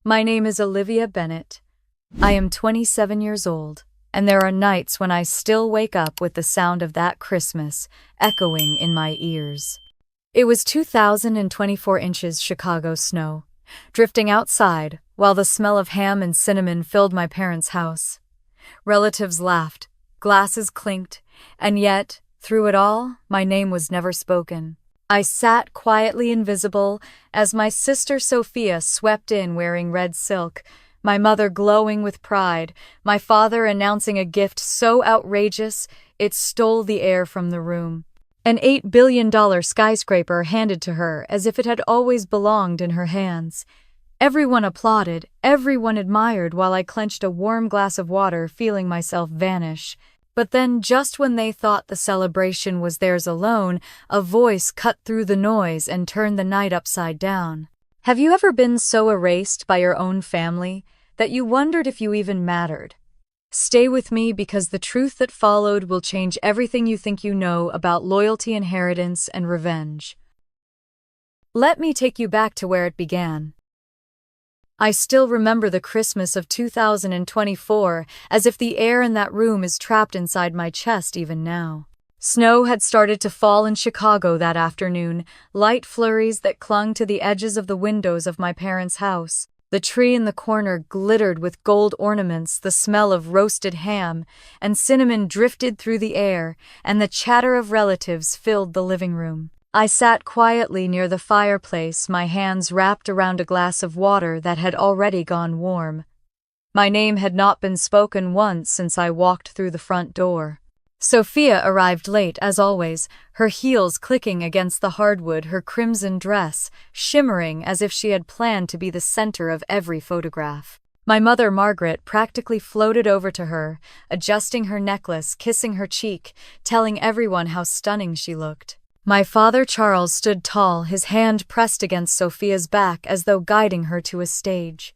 My name is Olivia Bennett. I am 27 years old, and there are nights when I still wake up with the sound of that Christmas echoing in my ears. It was 2024 inches Chicago snow, drifting outside while the smell of ham and cinnamon filled my parents' house. Relatives laughed, glasses clinked, and yet, through it all, my name was never spoken. I sat quietly invisible as my sister Sophia swept in wearing red silk, my mother glowing with pride, my father announcing a gift so outrageous it stole the air from the room. An $8 billion skyscraper handed to her as if it had always belonged in her hands. Everyone applauded, everyone admired while I clenched a warm glass of water, feeling myself vanish. But then, just when they thought the celebration was theirs alone, a voice cut through the noise and turned the night upside down. Have you ever been so erased by your own family that you wondered if you even mattered? Stay with me, because the truth that followed will change everything you think you know about loyalty, inheritance, and revenge. Let me take you back to where it began. I still remember the Christmas of 2024 as if the air in that room is trapped inside my chest even now. Snow had started to fall in Chicago that afternoon, light flurries that clung to the edges of the windows of my parents' house. The tree in the corner glittered with gold ornaments, the smell of roasted ham and cinnamon drifted through the air, and the chatter of relatives filled the living room. I sat quietly near the fireplace, my hands wrapped around a glass of water that had already gone warm. My name had not been spoken once since I walked through the front door. Sophia arrived late, as always, her heels clicking against the hardwood, her crimson dress shimmering as if she had planned to be the center of every photograph. My mother, Margaret, practically floated over to her, adjusting her necklace, kissing her cheek, telling everyone how stunning she looked. My father, Charles, stood tall, his hand pressed against Sophia's back as though guiding her to a stage.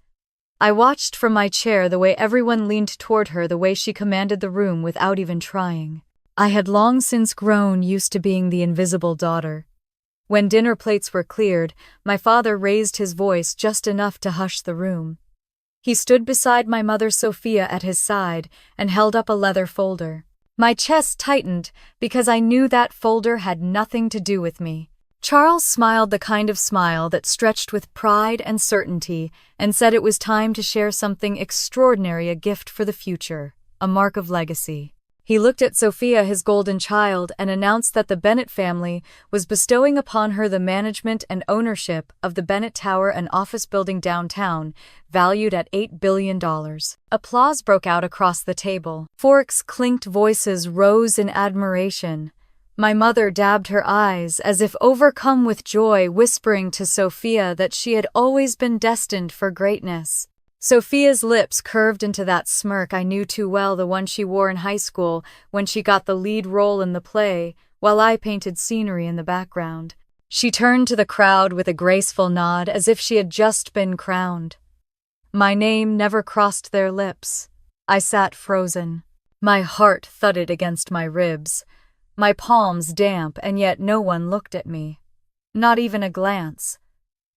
I watched from my chair the way everyone leaned toward her, the way she commanded the room without even trying. I had long since grown used to being the invisible daughter. When dinner plates were cleared, my father raised his voice just enough to hush the room. He stood beside my mother, Sophia, at his side and held up a leather folder. My chest tightened because I knew that folder had nothing to do with me. Charles smiled, the kind of smile that stretched with pride and certainty, and said it was time to share something extraordinary, a gift for the future, a mark of legacy. He looked at Sophia, his golden child, and announced that the Bennett family was bestowing upon her the management and ownership of the Bennett Tower, an office building downtown, valued at $8 billion. Applause broke out across the table. Forks clinked, voices rose in admiration. My mother dabbed her eyes as if overcome with joy, whispering to Sophia that she had always been destined for greatness. Sophia's lips curved into that smirk I knew too well, the one she wore in high school when she got the lead role in the play, while I painted scenery in the background. She turned to the crowd with a graceful nod as if she had just been crowned. My name never crossed their lips. I sat frozen. My heart thudded against my ribs, my palms damp, and yet no one looked at me. Not even a glance.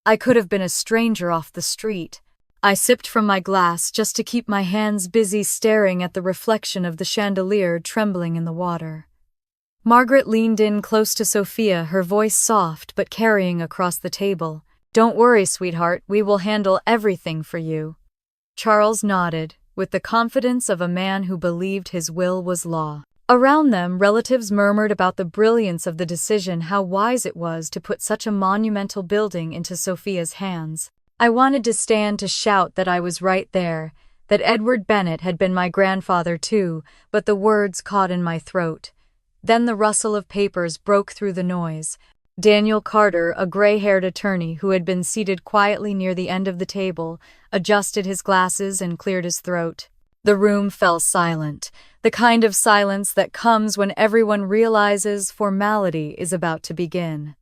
I could have been a stranger off the street. I sipped from my glass just to keep my hands busy, staring at the reflection of the chandelier trembling in the water. Margaret leaned in close to Sophia, her voice soft but carrying across the table. "Don't worry, sweetheart, we will handle everything for you." Charles nodded, with the confidence of a man who believed his will was law. Around them, relatives murmured about the brilliance of the decision, how wise it was to put such a monumental building into Sophia's hands. I wanted to stand to shout that I was right there, that Edward Bennett had been my grandfather too, but the words caught in my throat. Then the rustle of papers broke through the noise. Daniel Carter, a gray-haired attorney who had been seated quietly near the end of the table, adjusted his glasses and cleared his throat. The room fell silent, the kind of silence that comes when everyone realizes formality is about to begin.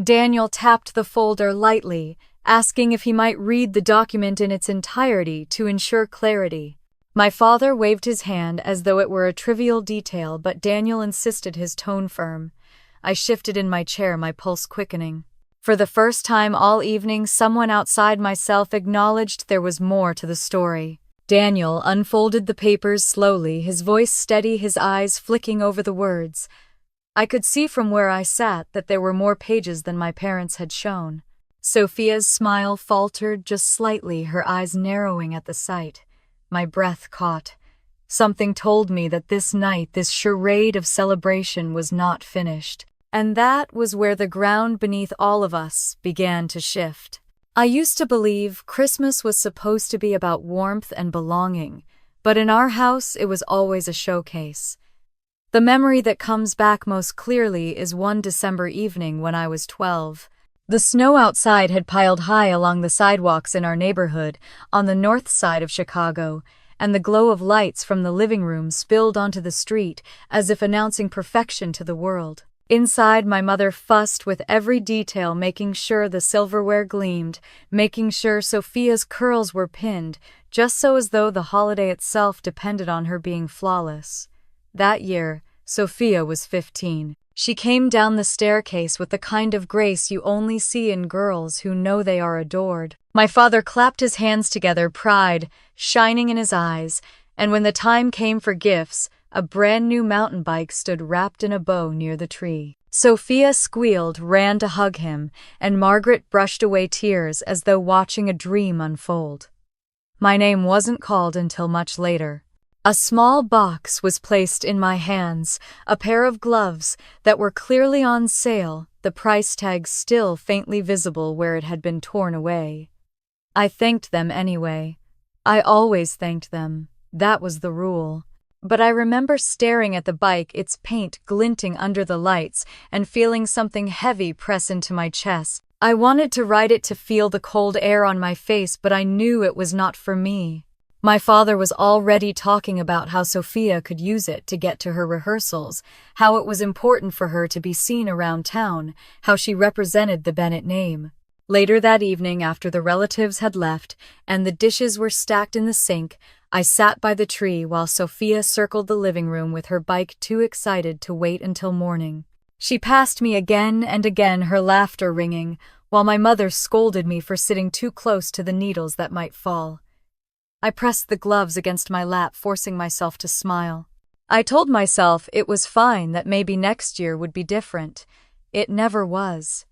Daniel tapped the folder lightly, asking if he might read the document in its entirety to ensure clarity. My father waved his hand as though it were a trivial detail, but Daniel insisted, his tone firm. I shifted in my chair, my pulse quickening. For the first time all evening, someone outside myself acknowledged there was more to the story. Daniel unfolded the papers slowly, his voice steady, his eyes flicking over the words. I could see from where I sat that there were more pages than my parents had shown. Sophia's smile faltered just slightly, her eyes narrowing at the sight. My breath caught. Something told me that this night, this charade of celebration, was not finished. And that was where the ground beneath all of us began to shift. I used to believe Christmas was supposed to be about warmth and belonging, but in our house it was always a showcase. The memory that comes back most clearly is one December evening when I was 12. The snow outside had piled high along the sidewalks in our neighborhood on the north side of Chicago, and the glow of lights from the living room spilled onto the street as if announcing perfection to the world. Inside, my mother fussed with every detail, making sure the silverware gleamed, making sure Sophia's curls were pinned, just so as though the holiday itself depended on her being flawless. That year, Sophia was 15. She came down the staircase with the kind of grace you only see in girls who know they are adored. My father clapped his hands together, pride shining in his eyes, and when the time came for gifts, a brand new mountain bike stood wrapped in a bow near the tree. Sophia squealed, ran to hug him, and Margaret brushed away tears as though watching a dream unfold. My name wasn't called until much later. A small box was placed in my hands, a pair of gloves that were clearly on sale, the price tag still faintly visible where it had been torn away. I thanked them anyway. I always thanked them. That was the rule. But I remember staring at the bike, its paint glinting under the lights, and feeling something heavy press into my chest. I wanted to ride it, to feel the cold air on my face, but I knew it was not for me. My father was already talking about how Sophia could use it to get to her rehearsals, how it was important for her to be seen around town, how she represented the Bennett name. Later that evening, after the relatives had left and the dishes were stacked in the sink, I sat by the tree while Sophia circled the living room with her bike, too excited to wait until morning. She passed me again and again, her laughter ringing, while my mother scolded me for sitting too close to the needles that might fall. I pressed the gloves against my lap, forcing myself to smile. I told myself it was fine, that maybe next year would be different. It never was.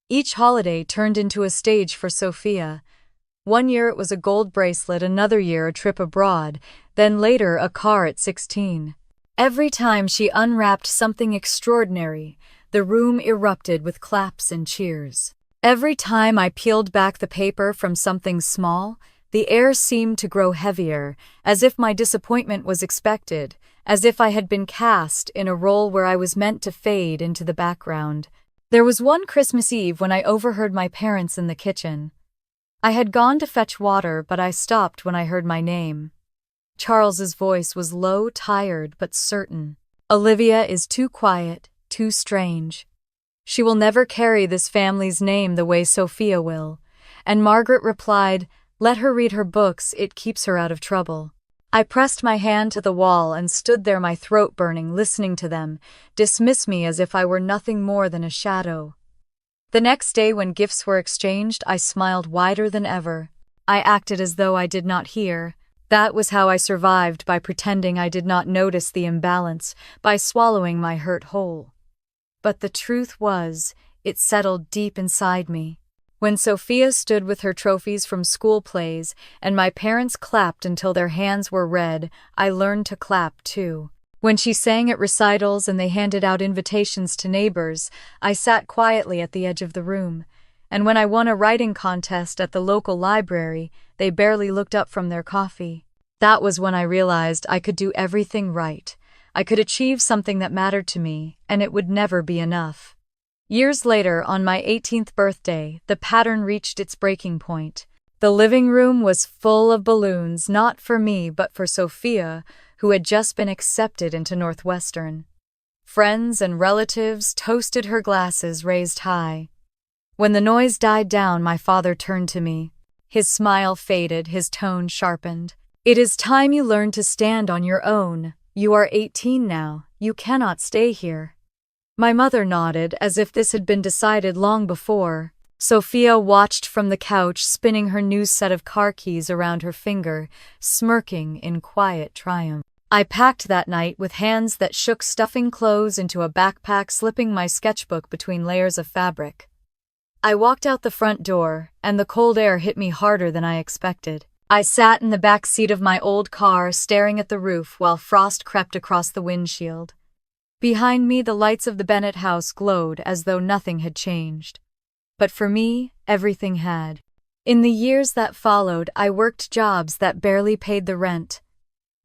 Each holiday turned into a stage for Sophia. One year it was a gold bracelet, another year a trip abroad, then later a car at 16. Every time she unwrapped something extraordinary, the room erupted with claps and cheers. Every time I peeled back the paper from something small, the air seemed to grow heavier, as if my disappointment was expected, as if I had been cast in a role where I was meant to fade into the background. There was one Christmas Eve when I overheard my parents in the kitchen. I had gone to fetch water, but I stopped when I heard my name. Charles's voice was low, tired, but certain. Olivia is too quiet, too strange. She will never carry this family's name the way Sophia will. And Margaret replied, "Let her read her books, it keeps her out of trouble." I pressed my hand to the wall and stood there, my throat burning, listening to them dismiss me as if I were nothing more than a shadow. The next day, when gifts were exchanged, I smiled wider than ever. I acted as though I did not hear. That was how I survived, by pretending I did not notice the imbalance, by swallowing my hurt whole. But the truth was, it settled deep inside me. When Sophia stood with her trophies from school plays and my parents clapped until their hands were red, I learned to clap too. When she sang at recitals and they handed out invitations to neighbors, I sat quietly at the edge of the room. And when I won a writing contest at the local library, they barely looked up from their coffee. That was when I realized I could do everything right. I could achieve something that mattered to me, and it would never be enough. Years later, on my 18th birthday, the pattern reached its breaking point. The living room was full of balloons, not for me, but for Sophia, who had just been accepted into Northwestern. Friends and relatives toasted her glasses raised high. When the noise died down, my father turned to me. His smile faded, his tone sharpened. "It is time you learned to stand on your own. You are 18 now. You cannot stay here." My mother nodded, as if this had been decided long before. Sophia watched from the couch, spinning her new set of car keys around her finger, smirking in quiet triumph. I packed that night with hands that shook, stuffing clothes into a backpack, slipping my sketchbook between layers of fabric. I walked out the front door, and the cold air hit me harder than I expected. I sat in the back seat of my old car, staring at the roof while frost crept across the windshield. Behind me, the lights of the Bennett house glowed as though nothing had changed. But for me, everything had. In the years that followed, I worked jobs that barely paid the rent.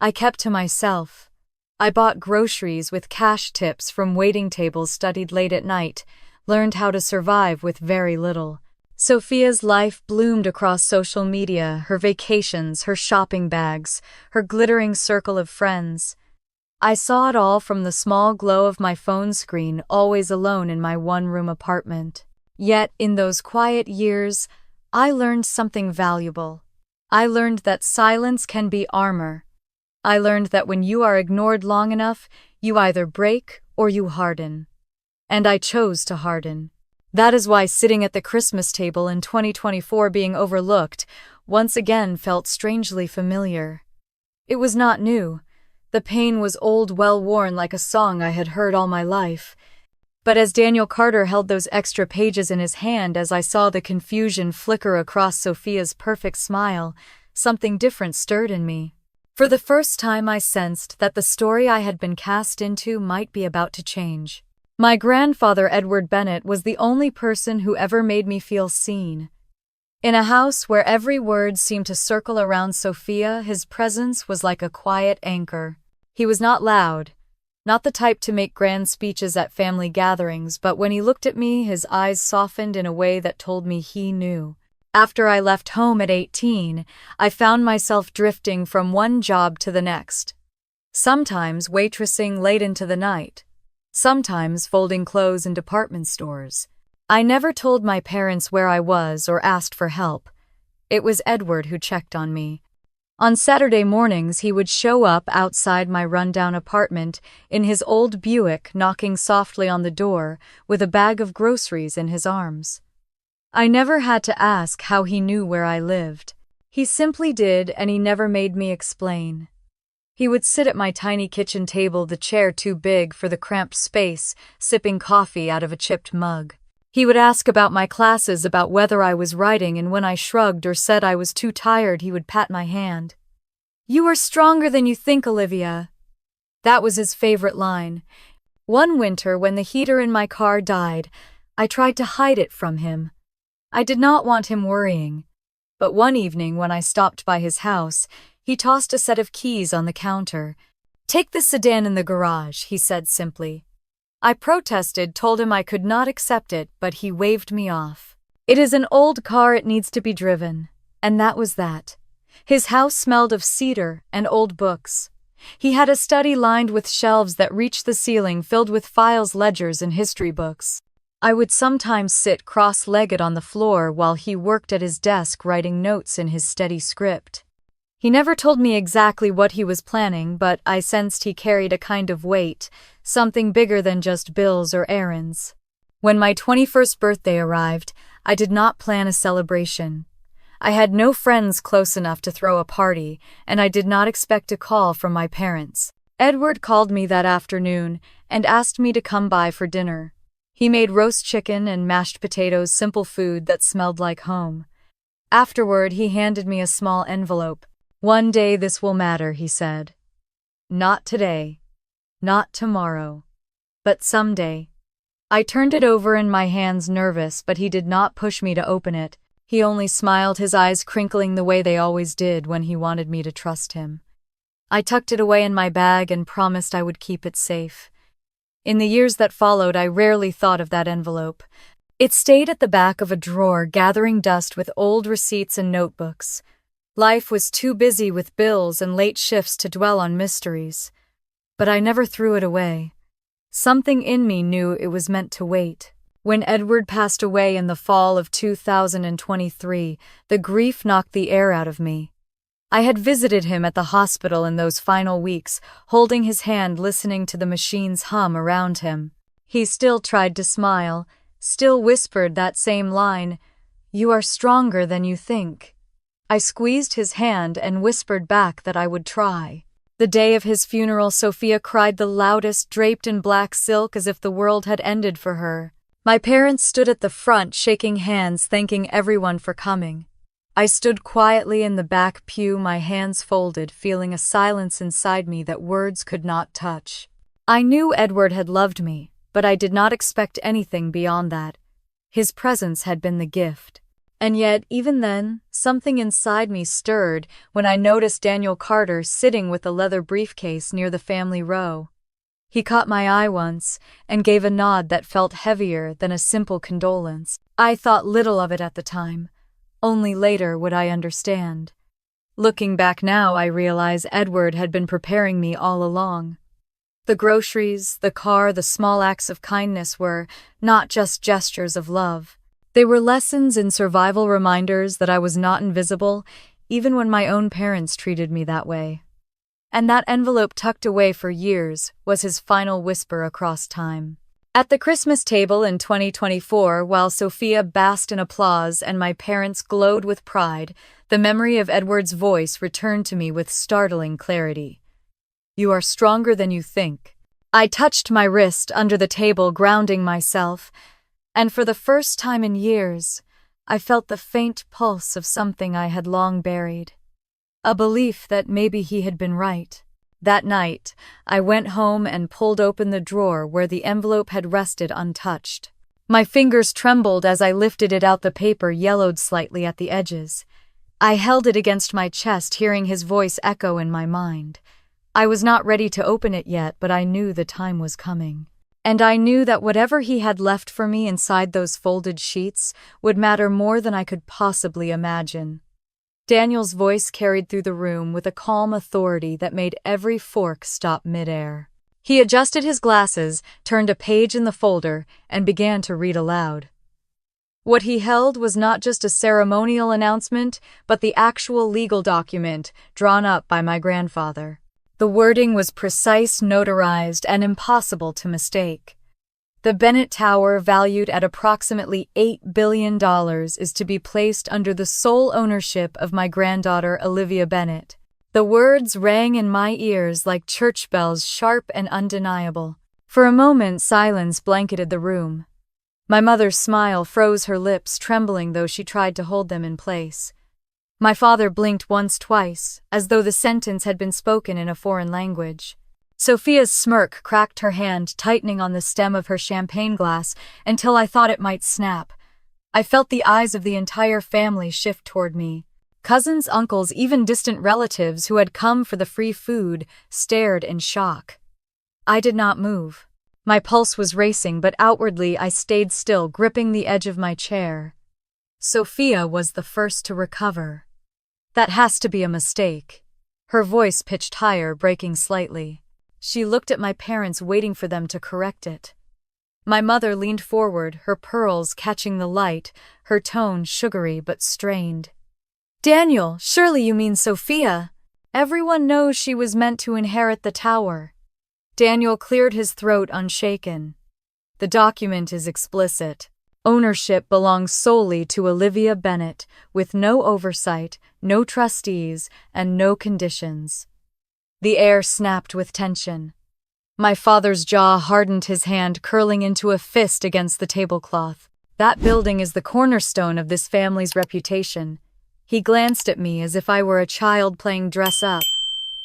I kept to myself. I bought groceries with cash tips from waiting tables, studied late at night, learned how to survive with very little. Sophia's life bloomed across social media, her vacations, her shopping bags, her glittering circle of friends. I saw it all from the small glow of my phone screen, always alone in my one-room apartment. Yet, in those quiet years, I learned something valuable. I learned that silence can be armor. I learned that when you are ignored long enough, you either break or you harden. And I chose to harden. That is why sitting at the Christmas table in 2024, being overlooked, once again felt strangely familiar. It was not new. The pain was old, well-worn, like a song I had heard all my life. But as Daniel Carter held those extra pages in his hand, as I saw the confusion flicker across Sophia's perfect smile, something different stirred in me. For the first time, I sensed that the story I had been cast into might be about to change. My grandfather, Edward Bennett, was the only person who ever made me feel seen. In a house where every word seemed to circle around Sophia, his presence was like a quiet anchor. He was not loud, not the type to make grand speeches at family gatherings, but when he looked at me, his eyes softened in a way that told me he knew. After I left home at 18, I found myself drifting from one job to the next. Sometimes waitressing late into the night. Sometimes folding clothes in department stores. I never told my parents where I was or asked for help. It was Edward who checked on me. On Saturday mornings, he would show up outside my rundown apartment in his old Buick, knocking softly on the door with a bag of groceries in his arms. I never had to ask how he knew where I lived. He simply did, and he never made me explain. He would sit at my tiny kitchen table, the chair too big for the cramped space, sipping coffee out of a chipped mug. He would ask about my classes, about whether I was writing, and when I shrugged or said I was too tired, he would pat my hand. "You are stronger than you think, Olivia." That was his favorite line. One winter, when the heater in my car died, I tried to hide it from him. I did not want him worrying. But one evening, when I stopped by his house, he tossed a set of keys on the counter. "Take the sedan in the garage," he said simply. I protested, told him I could not accept it, but he waved me off. "It is an old car, it needs to be driven." And that was that. His house smelled of cedar and old books. He had a study lined with shelves that reached the ceiling, filled with files, ledgers, and history books. I would sometimes sit cross-legged on the floor while he worked at his desk, writing notes in his steady script. He never told me exactly what he was planning, but I sensed he carried a kind of weight, something bigger than just bills or errands. When my 21st birthday arrived, I did not plan a celebration. I had no friends close enough to throw a party, and I did not expect a call from my parents. Edward called me that afternoon and asked me to come by for dinner. He made roast chicken and mashed potatoes, simple food that smelled like home. Afterward, he handed me a small envelope. "One day this will matter," he said. "Not today. Not tomorrow. But someday." I turned it over in my hands, nervous, but he did not push me to open it. He only smiled, his eyes crinkling the way they always did when he wanted me to trust him. I tucked it away in my bag and promised I would keep it safe. In the years that followed, I rarely thought of that envelope. It stayed at the back of a drawer, gathering dust with old receipts and notebooks. Life was too busy with bills and late shifts to dwell on mysteries. But I never threw it away. Something in me knew it was meant to wait. When Edward passed away in the fall of 2023, the grief knocked the air out of me. I had visited him at the hospital in those final weeks, holding his hand, listening to the machines hum around him. He still tried to smile, still whispered that same line, "You are stronger than you think." I squeezed his hand and whispered back that I would try. The day of his funeral, Sophia cried the loudest, draped in black silk as if the world had ended for her. My parents stood at the front, shaking hands, thanking everyone for coming. I stood quietly in the back pew, my hands folded, feeling a silence inside me that words could not touch. I knew Edward had loved me, but I did not expect anything beyond that. His presence had been the gift. And yet, even then, something inside me stirred when I noticed Daniel Carter sitting with a leather briefcase near the family row. He caught my eye once and gave a nod that felt heavier than a simple condolence. I thought little of it at the time. Only later would I understand. Looking back now, I realize Edward had been preparing me all along. The groceries, the car, the small acts of kindness were not just gestures of love. They were lessons in survival, reminders that I was not invisible, even when my own parents treated me that way. And that envelope tucked away for years was his final whisper across time. At the Christmas table in 2024, while Sophia basked in applause and my parents glowed with pride, the memory of Edward's voice returned to me with startling clarity. "You are stronger than you think." I touched my wrist under the table, grounding myself, and for the first time in years, I felt the faint pulse of something I had long buried. A belief that maybe he had been right. That night, I went home and pulled open the drawer where the envelope had rested untouched. My fingers trembled as I lifted it out. The paper yellowed slightly at the edges. I held it against my chest, hearing his voice echo in my mind. I was not ready to open it yet, but I knew the time was coming. And I knew that whatever he had left for me inside those folded sheets would matter more than I could possibly imagine. Daniel's voice carried through the room with a calm authority that made every fork stop midair. He adjusted his glasses, turned a page in the folder, and began to read aloud. What he held was not just a ceremonial announcement, but the actual legal document drawn up by my grandfather. The wording was precise, notarized, and impossible to mistake. The Bennett Tower, valued at approximately $8 billion, is to be placed under the sole ownership of my granddaughter, Olivia Bennett. The words rang in my ears like church bells, sharp and undeniable. For a moment, silence blanketed the room. My mother's smile froze her lips, trembling though she tried to hold them in place. My father blinked once, twice, as though the sentence had been spoken in a foreign language. Sophia's smirk cracked her hand, tightening on the stem of her champagne glass until I thought it might snap. I felt the eyes of the entire family shift toward me. Cousins, uncles, even distant relatives who had come for the free food stared in shock. I did not move. My pulse was racing, but outwardly I stayed still, gripping the edge of my chair. Sophia was the first to recover. "That has to be a mistake." Her voice pitched higher, breaking slightly. She looked at my parents, waiting for them to correct it. My mother leaned forward, her pearls catching the light, her tone sugary but strained. "Daniel, surely you mean Sophia. Everyone knows she was meant to inherit the tower." Daniel cleared his throat, unshaken. "The document is explicit. Ownership belongs solely to Olivia Bennett, with no oversight, no trustees, and no conditions." The air snapped with tension. My father's jaw hardened, his hand curling into a fist against the tablecloth. "That building is the cornerstone of this family's reputation." He glanced at me as if I were a child playing dress up.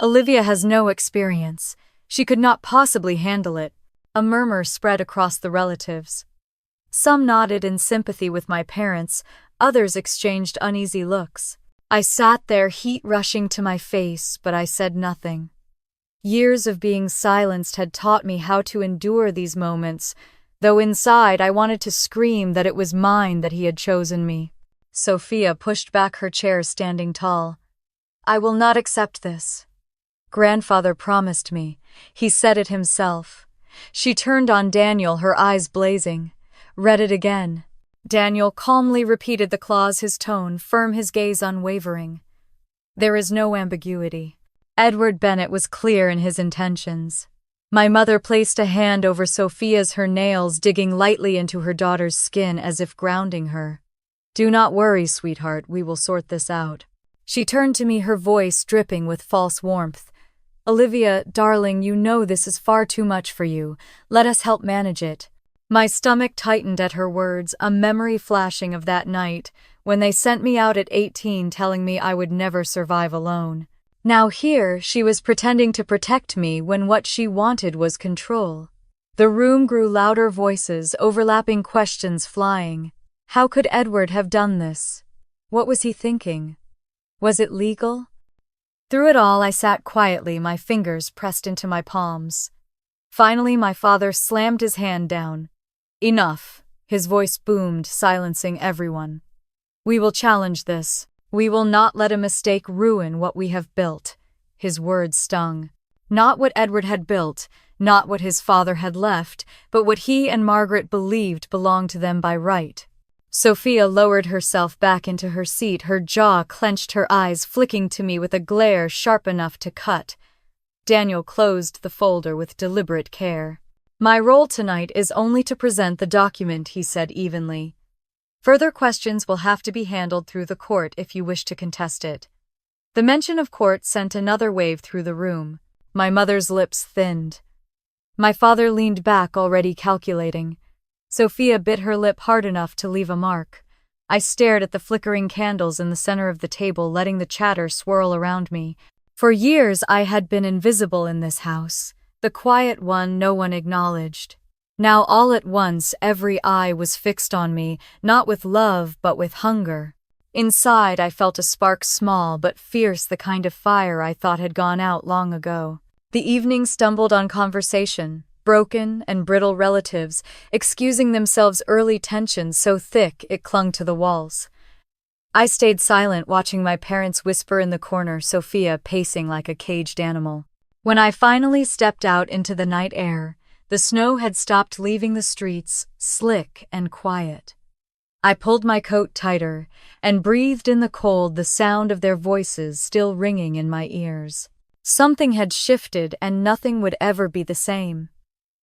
"Olivia has no experience. She could not possibly handle it." A murmur spread across the relatives. Some nodded in sympathy with my parents, others exchanged uneasy looks. I sat there, heat rushing to my face, but I said nothing. Years of being silenced had taught me how to endure these moments, though inside I wanted to scream that it was mine, that he had chosen me. Sophia pushed back her chair, standing tall. "I will not accept this. Grandfather promised me. He said it himself." She turned on Daniel, her eyes blazing. "Read it again." Daniel calmly repeated the clause, his tone firm, his gaze unwavering. "There is no ambiguity. Edward Bennett was clear in his intentions. My mother placed a hand over Sophia's, her nails digging lightly into her daughter's skin as if grounding her. "Do not worry, sweetheart, we will sort this out." She turned to me, her voice dripping with false warmth. "Olivia, darling, you know this is far too much for you. Let us help manage it." My stomach tightened at her words, a memory flashing of that night when they sent me out at 18 telling me I would never survive alone. Now here she was pretending to protect me when what she wanted was control. The room grew louder, voices, overlapping questions flying. How could Edward have done this? What was he thinking? Was it legal? Through it all, I sat quietly, my fingers pressed into my palms. Finally, my father slammed his hand down. "Enough," his voice boomed, silencing everyone. "We will challenge this. We will not let a mistake ruin what we have built." His words stung. Not what Edward had built, not what his father had left, but what he and Margaret believed belonged to them by right. Sophia lowered herself back into her seat, her jaw clenched, her eyes flicking to me with a glare sharp enough to cut. Daniel closed the folder with deliberate care. "My role tonight is only to present the document," he said evenly. "Further questions will have to be handled through the court if you wish to contest it." The mention of court sent another wave through the room. My mother's lips thinned. My father leaned back, already calculating. Sophia bit her lip hard enough to leave a mark. I stared at the flickering candles in the center of the table, letting the chatter swirl around me. For years I had been invisible in this house, the quiet one no one acknowledged. Now all at once every eye was fixed on me, not with love but with hunger. Inside I felt a spark, small but fierce, the kind of fire I thought had gone out long ago. The evening stumbled on conversation, broken and brittle relatives, excusing themselves, early tension so thick it clung to the walls. I stayed silent, watching my parents whisper in the corner, Sophia pacing like a caged animal. When I finally stepped out into the night air, the snow had stopped leaving the streets, slick and quiet. I pulled my coat tighter and breathed in the cold, the sound of their voices still ringing in my ears. Something had shifted and nothing would ever be the same.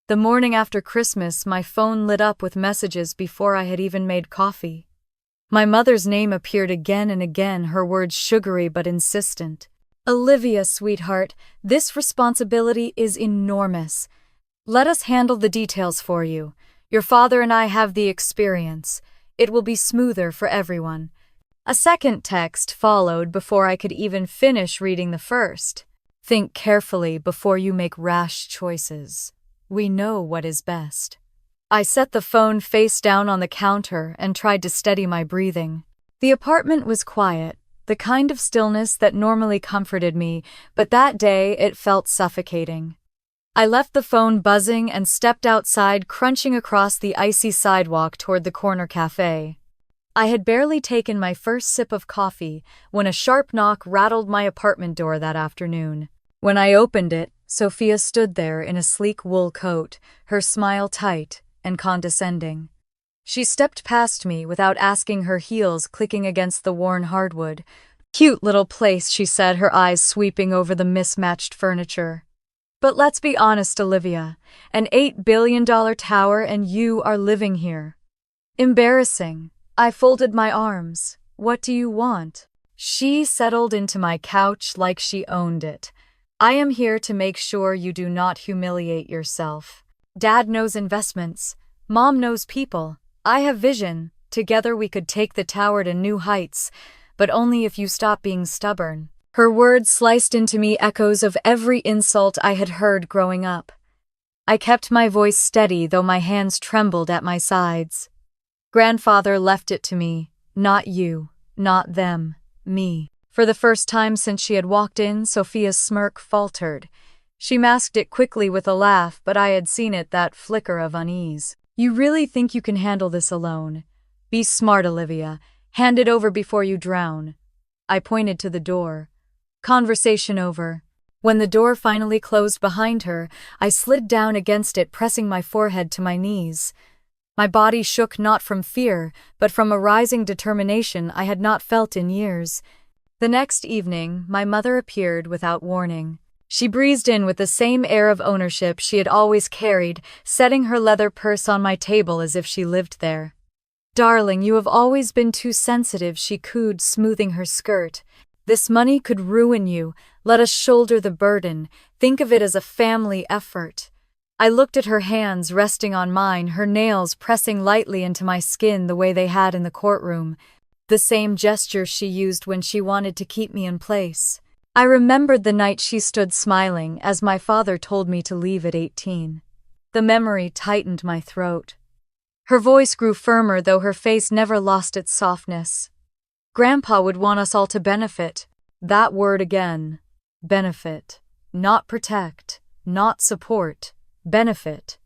The morning after Christmas, my phone lit up with messages before I had even made coffee. My mother's name appeared again and again, her words sugary but insistent. "Olivia, sweetheart, this responsibility is enormous. Let us handle the details for you. Your father and I have the experience. It will be smoother for everyone." A second text followed before I could even finish reading the first. "Think carefully before you make rash choices. We know what is best." I set the phone face down on the counter and tried to steady my breathing. The apartment was quiet, the kind of stillness that normally comforted me, but that day it felt suffocating. I left the phone buzzing and stepped outside, crunching across the icy sidewalk toward the corner cafe. I had barely taken my first sip of coffee when a sharp knock rattled my apartment door that afternoon. When I opened it, Sophia stood there in a sleek wool coat, her smile tight and condescending. She stepped past me without asking, her heels clicking against the worn hardwood. "Cute little place," she said, her eyes sweeping over the mismatched furniture. "But let's be honest, Olivia, an $8 billion tower and you are living here. Embarrassing." I folded my arms. "What do you want?" She settled into my couch like she owned it. "I am here to make sure you do not humiliate yourself. Dad knows investments. Mom knows people. I have vision. Together we could take the tower to new heights, but only if you stop being stubborn." Her words sliced into me, echoes of every insult I had heard growing up. I kept my voice steady, though my hands trembled at my sides. "Grandfather left it to me. Not you. Not them. Me." For the first time since she had walked in, Sophia's smirk faltered. She masked it quickly with a laugh, but I had seen it, that flicker of unease. "You really think you can handle this alone? Be smart, Olivia. Hand it over before you drown." I pointed to the door. Conversation over. When the door finally closed behind her, I slid down against it, pressing my forehead to my knees. My body shook, not from fear, but from a rising determination I had not felt in years. The next evening, my mother appeared without warning. She breezed in with the same air of ownership she had always carried, setting her leather purse on my table as if she lived there. "Darling, you have always been too sensitive," she cooed, smoothing her skirt. "This money could ruin you. Let us shoulder the burden. Think of it as a family effort." I looked at her hands resting on mine, her nails pressing lightly into my skin the way they had in the courtroom, the same gesture she used when she wanted to keep me in place. I remembered the night she stood smiling as my father told me to leave at 18. The memory tightened my throat. Her voice grew firmer, though her face never lost its softness. "Grandpa would want us all to benefit." That word again. Benefit. Not protect. Not support. Benefit.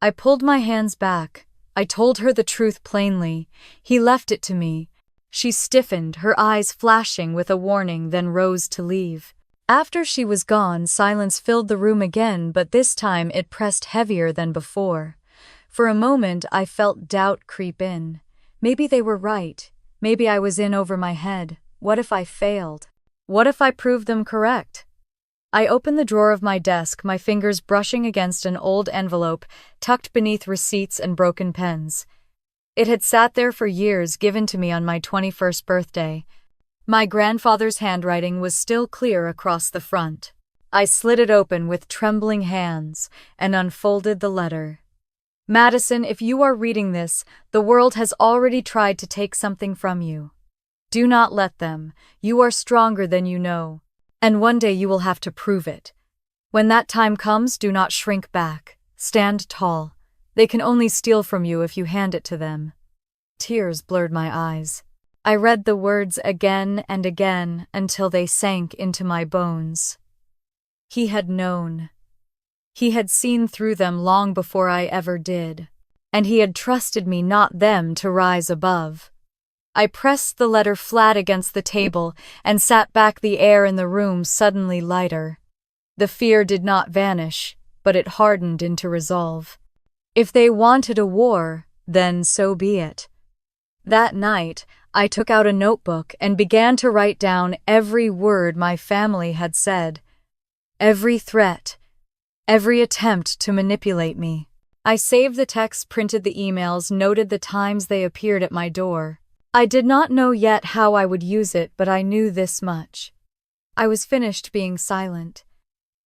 I pulled my hands back. I told her the truth plainly. He left it to me. She stiffened, her eyes flashing with a warning, then rose to leave. After she was gone, silence filled the room again, but this time it pressed heavier than before. For a moment, I felt doubt creep in. Maybe they were right. Maybe I was in over my head. What if I failed? What if I proved them correct? I opened the drawer of my desk, my fingers brushing against an old envelope tucked beneath receipts and broken pens. It had sat there for years, given to me on my 21st birthday. My grandfather's handwriting was still clear across the front. I slid it open with trembling hands and unfolded the letter. "Madison, if you are reading this, the world has already tried to take something from you. Do not let them. You are stronger than you know, and one day you will have to prove it. When that time comes, do not shrink back. Stand tall. They can only steal from you if you hand it to them." Tears blurred my eyes. I read the words again and again until they sank into my bones. He had known. He had seen through them long before I ever did, and he had trusted me, not them, to rise above. I pressed the letter flat against the table and sat back, the air in the room suddenly lighter. The fear did not vanish, but it hardened into resolve. If they wanted a war, then so be it. That night, I took out a notebook and began to write down every word my family had said, every threat, every attempt to manipulate me. I saved the texts, printed the emails, noted the times they appeared at my door. I did not know yet how I would use it, but I knew this much. I was finished being silent.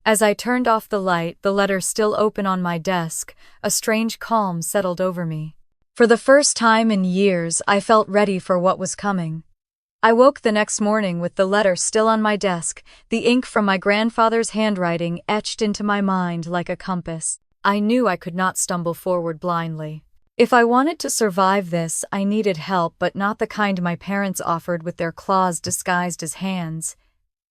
As I turned off the light, the letter still open on my desk, a strange calm settled over me. For the first time in years, I felt ready for what was coming. I woke the next morning with the letter still on my desk, the ink from my grandfather's handwriting etched into my mind like a compass. I knew I could not stumble forward blindly. If I wanted to survive this, I needed help, but not the kind my parents offered with their claws disguised as hands.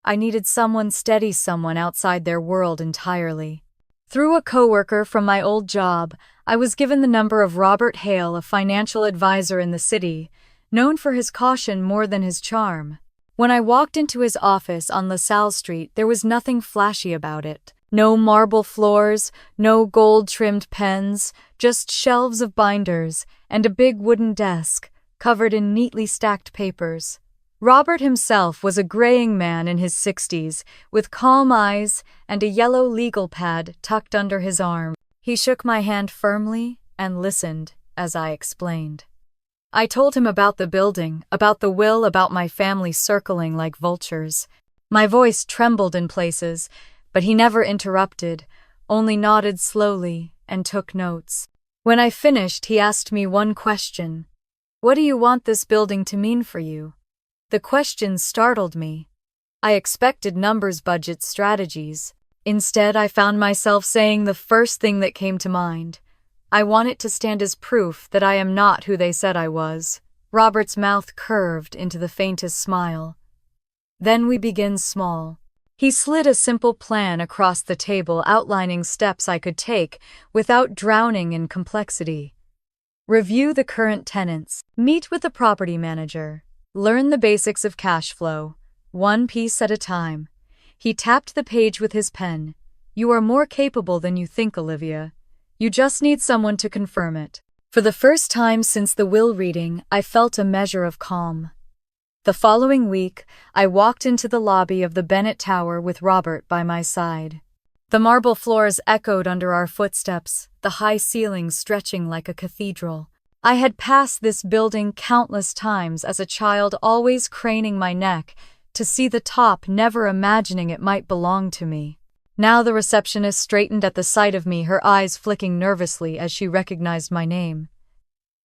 I needed someone steady, someone outside their world entirely. Through a coworker from my old job, I was given the number of Robert Hale, a financial advisor in the city, known for his caution more than his charm. When I walked into his office on LaSalle Street, there was nothing flashy about it. No marble floors, no gold-trimmed pens, just shelves of binders and a big wooden desk covered in neatly stacked papers. Robert himself was a graying man in his 60s, with calm eyes and a yellow legal pad tucked under his arm. He shook my hand firmly and listened as I explained. I told him about the building, about the will, about my family circling like vultures. My voice trembled in places, but he never interrupted, only nodded slowly and took notes. When I finished, he asked me one question. "What do you want this building to mean for you?" The question startled me. I expected numbers, budgets, strategies. Instead, I found myself saying the first thing that came to mind. "I want it to stand as proof that I am not who they said I was." Robert's mouth curved into the faintest smile. "Then we begin small." He slid a simple plan across the table, outlining steps I could take without drowning in complexity. Review the current tenants. Meet with the property manager. Learn the basics of cash flow, one piece at a time. He tapped the page with his pen. "You are more capable than you think, Olivia. You just need someone to confirm it." For the first time since the will reading, I felt a measure of calm. The following week, I walked into the lobby of the Bennett Tower with Robert by my side. The marble floors echoed under our footsteps, the high ceilings stretching like a cathedral. I had passed this building countless times as a child, always craning my neck to see the top, never imagining it might belong to me. Now the receptionist straightened at the sight of me, her eyes flicking nervously as she recognized my name.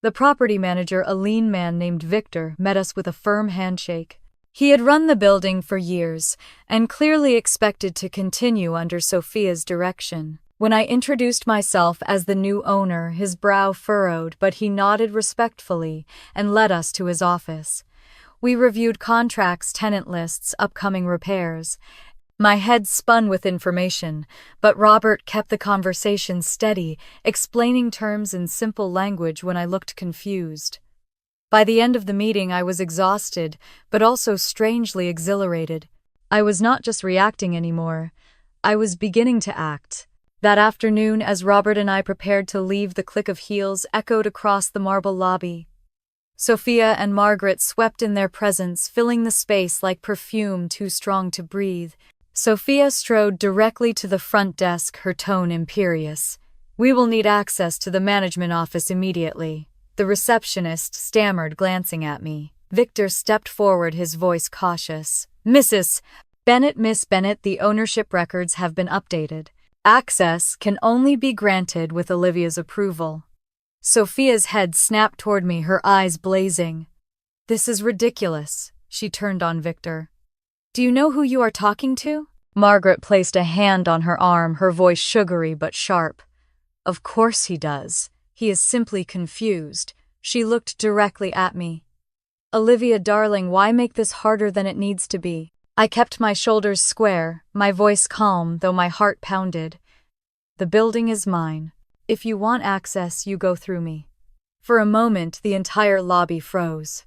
The property manager, a lean man named Victor, met us with a firm handshake. He had run the building for years and clearly expected to continue under Sophia's direction. When I introduced myself as the new owner, his brow furrowed, but he nodded respectfully and led us to his office. We reviewed contracts, tenant lists, upcoming repairs. My head spun with information, but Robert kept the conversation steady, explaining terms in simple language when I looked confused. By the end of the meeting, I was exhausted, but also strangely exhilarated. I was not just reacting anymore. I was beginning to act. That afternoon, as Robert and I prepared to leave, the click of heels echoed across the marble lobby. Sophia and Margaret swept in their presence, filling the space like perfume too strong to breathe. Sophia strode directly to the front desk, her tone imperious. "We will need access to the management office immediately." The receptionist stammered, glancing at me. Victor stepped forward, his voice cautious. "Mrs. Bennett, Miss Bennett, the ownership records have been updated. Access can only be granted with Olivia's approval." Sophia's head snapped toward me, her eyes blazing. "This is ridiculous," she turned on Victor. "Do you know who you are talking to?" Margaret placed a hand on her arm, her voice sugary but sharp. "Of course he does. He is simply confused." She looked directly at me. "Olivia, darling, why make this harder than it needs to be?" I kept my shoulders square, my voice calm, though my heart pounded. "The building is mine. If you want access, you go through me." For a moment, the entire lobby froze.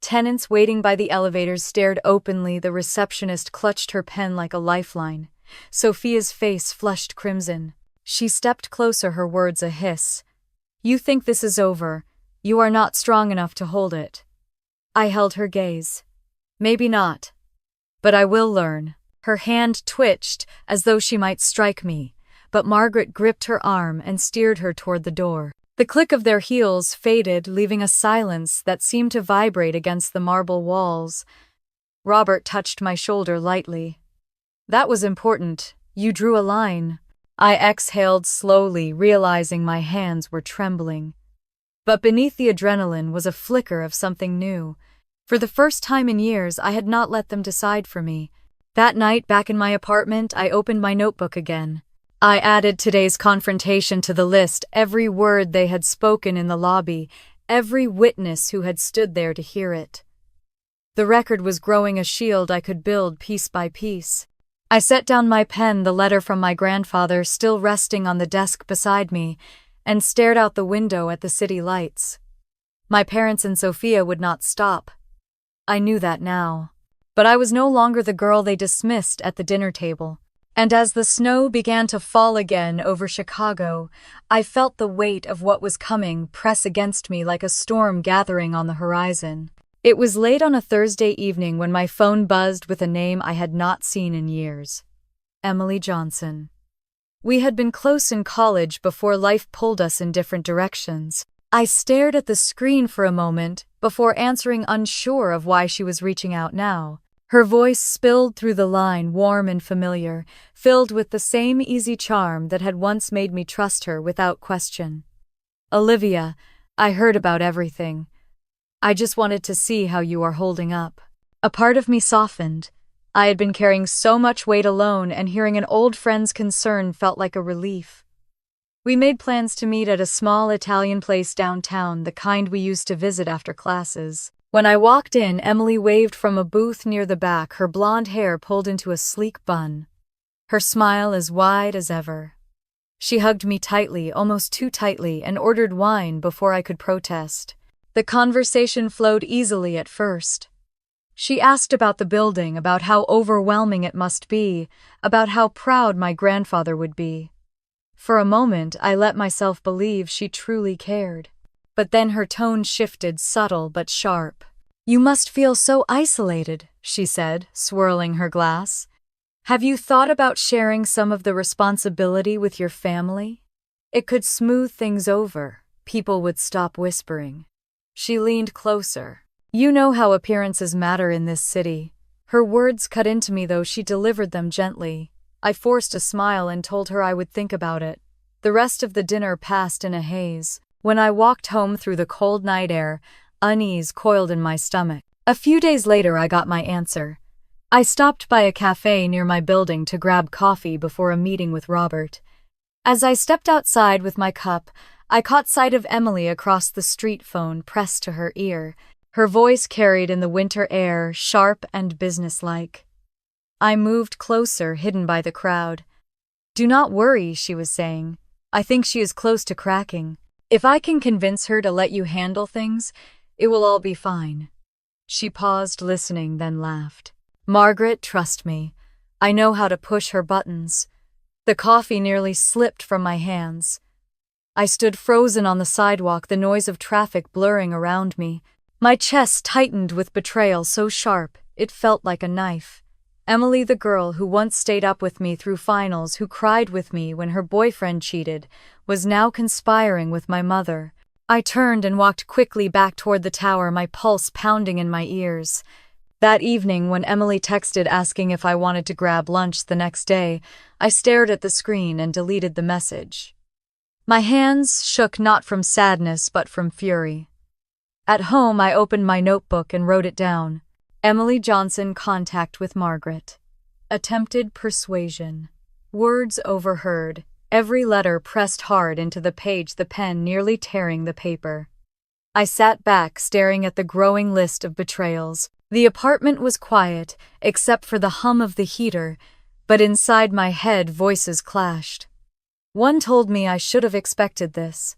Tenants waiting by the elevators stared openly. The receptionist clutched her pen like a lifeline. Sophia's face flushed crimson. She stepped closer, her words a hiss. "You think this is over. You are not strong enough to hold it." I held her gaze. "Maybe not. But I will learn." Her hand twitched as though she might strike me, but Margaret gripped her arm and steered her toward the door. The click of their heels faded, leaving a silence that seemed to vibrate against the marble walls. Robert touched my shoulder lightly. "That was important. You drew a line." I exhaled slowly, realizing my hands were trembling. But beneath the adrenaline was a flicker of something new. For the first time in years, I had not let them decide for me. That night, back in my apartment, I opened my notebook again. I added today's confrontation to the list, every word they had spoken in the lobby, every witness who had stood there to hear it. The record was growing, a shield I could build piece by piece. I set down my pen, the letter from my grandfather still resting on the desk beside me, and stared out the window at the city lights. My parents and Sophia would not stop. I knew that now. But I was no longer the girl they dismissed at the dinner table. And as the snow began to fall again over Chicago, I felt the weight of what was coming press against me like a storm gathering on the horizon. It was late on a Thursday evening when my phone buzzed with a name I had not seen in years. Emily Johnson. We had been close in college before life pulled us in different directions. I stared at the screen for a moment before answering, unsure of why she was reaching out now. Her voice spilled through the line, warm and familiar, filled with the same easy charm that had once made me trust her without question. "Olivia, I heard about everything. I just wanted to see how you are holding up." A part of me softened. I had been carrying so much weight alone, and hearing an old friend's concern felt like a relief. We made plans to meet at a small Italian place downtown, the kind we used to visit after classes. When I walked in, Emily waved from a booth near the back, her blonde hair pulled into a sleek bun. Her smile as wide as ever. She hugged me tightly, almost too tightly, and ordered wine before I could protest. The conversation flowed easily at first. She asked about the building, about how overwhelming it must be, about how proud my grandfather would be. For a moment, I let myself believe she truly cared. But then her tone shifted, subtle but sharp. "You must feel so isolated," she said, swirling her glass. "Have you thought about sharing some of the responsibility with your family? It could smooth things over. People would stop whispering." She leaned closer. "You know how appearances matter in this city." Her words cut into me, though she delivered them gently. I forced a smile and told her I would think about it. The rest of the dinner passed in a haze. When I walked home through the cold night air, unease coiled in my stomach. A few days later, I got my answer. I stopped by a cafe near my building to grab coffee before a meeting with Robert. As I stepped outside with my cup, I caught sight of Emily across the street, phone pressed to her ear. Her voice carried in the winter air, sharp and businesslike. I moved closer, hidden by the crowd. "Do not worry," she was saying. "I think she is close to cracking. If I can convince her to let you handle things, it will all be fine." She paused, listening, then laughed. "Margaret, trust me. I know how to push her buttons." The coffee nearly slipped from my hands. I stood frozen on the sidewalk, the noise of traffic blurring around me. My chest tightened with betrayal so sharp, it felt like a knife. Emily, the girl who once stayed up with me through finals, who cried with me when her boyfriend cheated, was now conspiring with my mother. I turned and walked quickly back toward the tower, my pulse pounding in my ears. That evening, when Emily texted asking if I wanted to grab lunch the next day, I stared at the screen and deleted the message. My hands shook, not from sadness but from fury. At home, I opened my notebook and wrote it down. Emily Johnson, contact with Margaret. Attempted persuasion. Words overheard. Every letter pressed hard into the page, the pen nearly tearing the paper. I sat back, staring at the growing list of betrayals. The apartment was quiet, except for the hum of the heater, but inside my head voices clashed. One told me I should have expected this.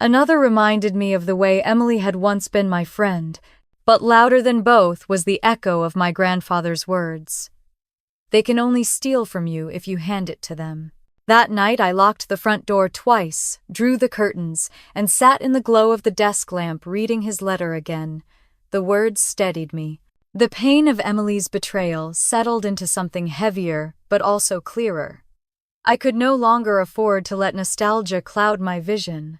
Another reminded me of the way Emily had once been my friend, but louder than both was the echo of my grandfather's words. "They can only steal from you if you hand it to them." That night I locked the front door twice, drew the curtains, and sat in the glow of the desk lamp reading his letter again. The words steadied me. The pain of Emily's betrayal settled into something heavier, but also clearer. I could no longer afford to let nostalgia cloud my vision.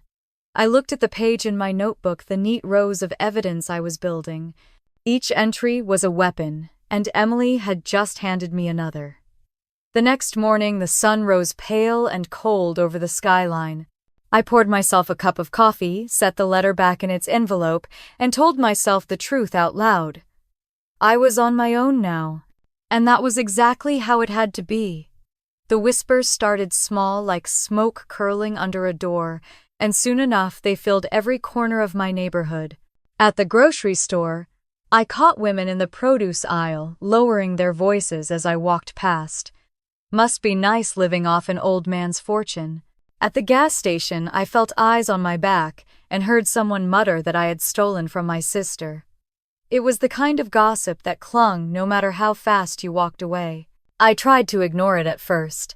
I looked at the page in my notebook, the neat rows of evidence I was building. Each entry was a weapon, and Emily had just handed me another. The next morning, the sun rose pale and cold over the skyline. I poured myself a cup of coffee, set the letter back in its envelope, and told myself the truth out loud. I was on my own now, and that was exactly how it had to be. The whispers started small, like smoke curling under a door, and soon enough they filled every corner of my neighborhood. At the grocery store, I caught women in the produce aisle lowering their voices as I walked past. Must be nice living off an old man's fortune. At the gas station, I felt eyes on my back and heard someone mutter that I had stolen from my sister. It was the kind of gossip that clung no matter how fast you walked away. I tried to ignore it at first.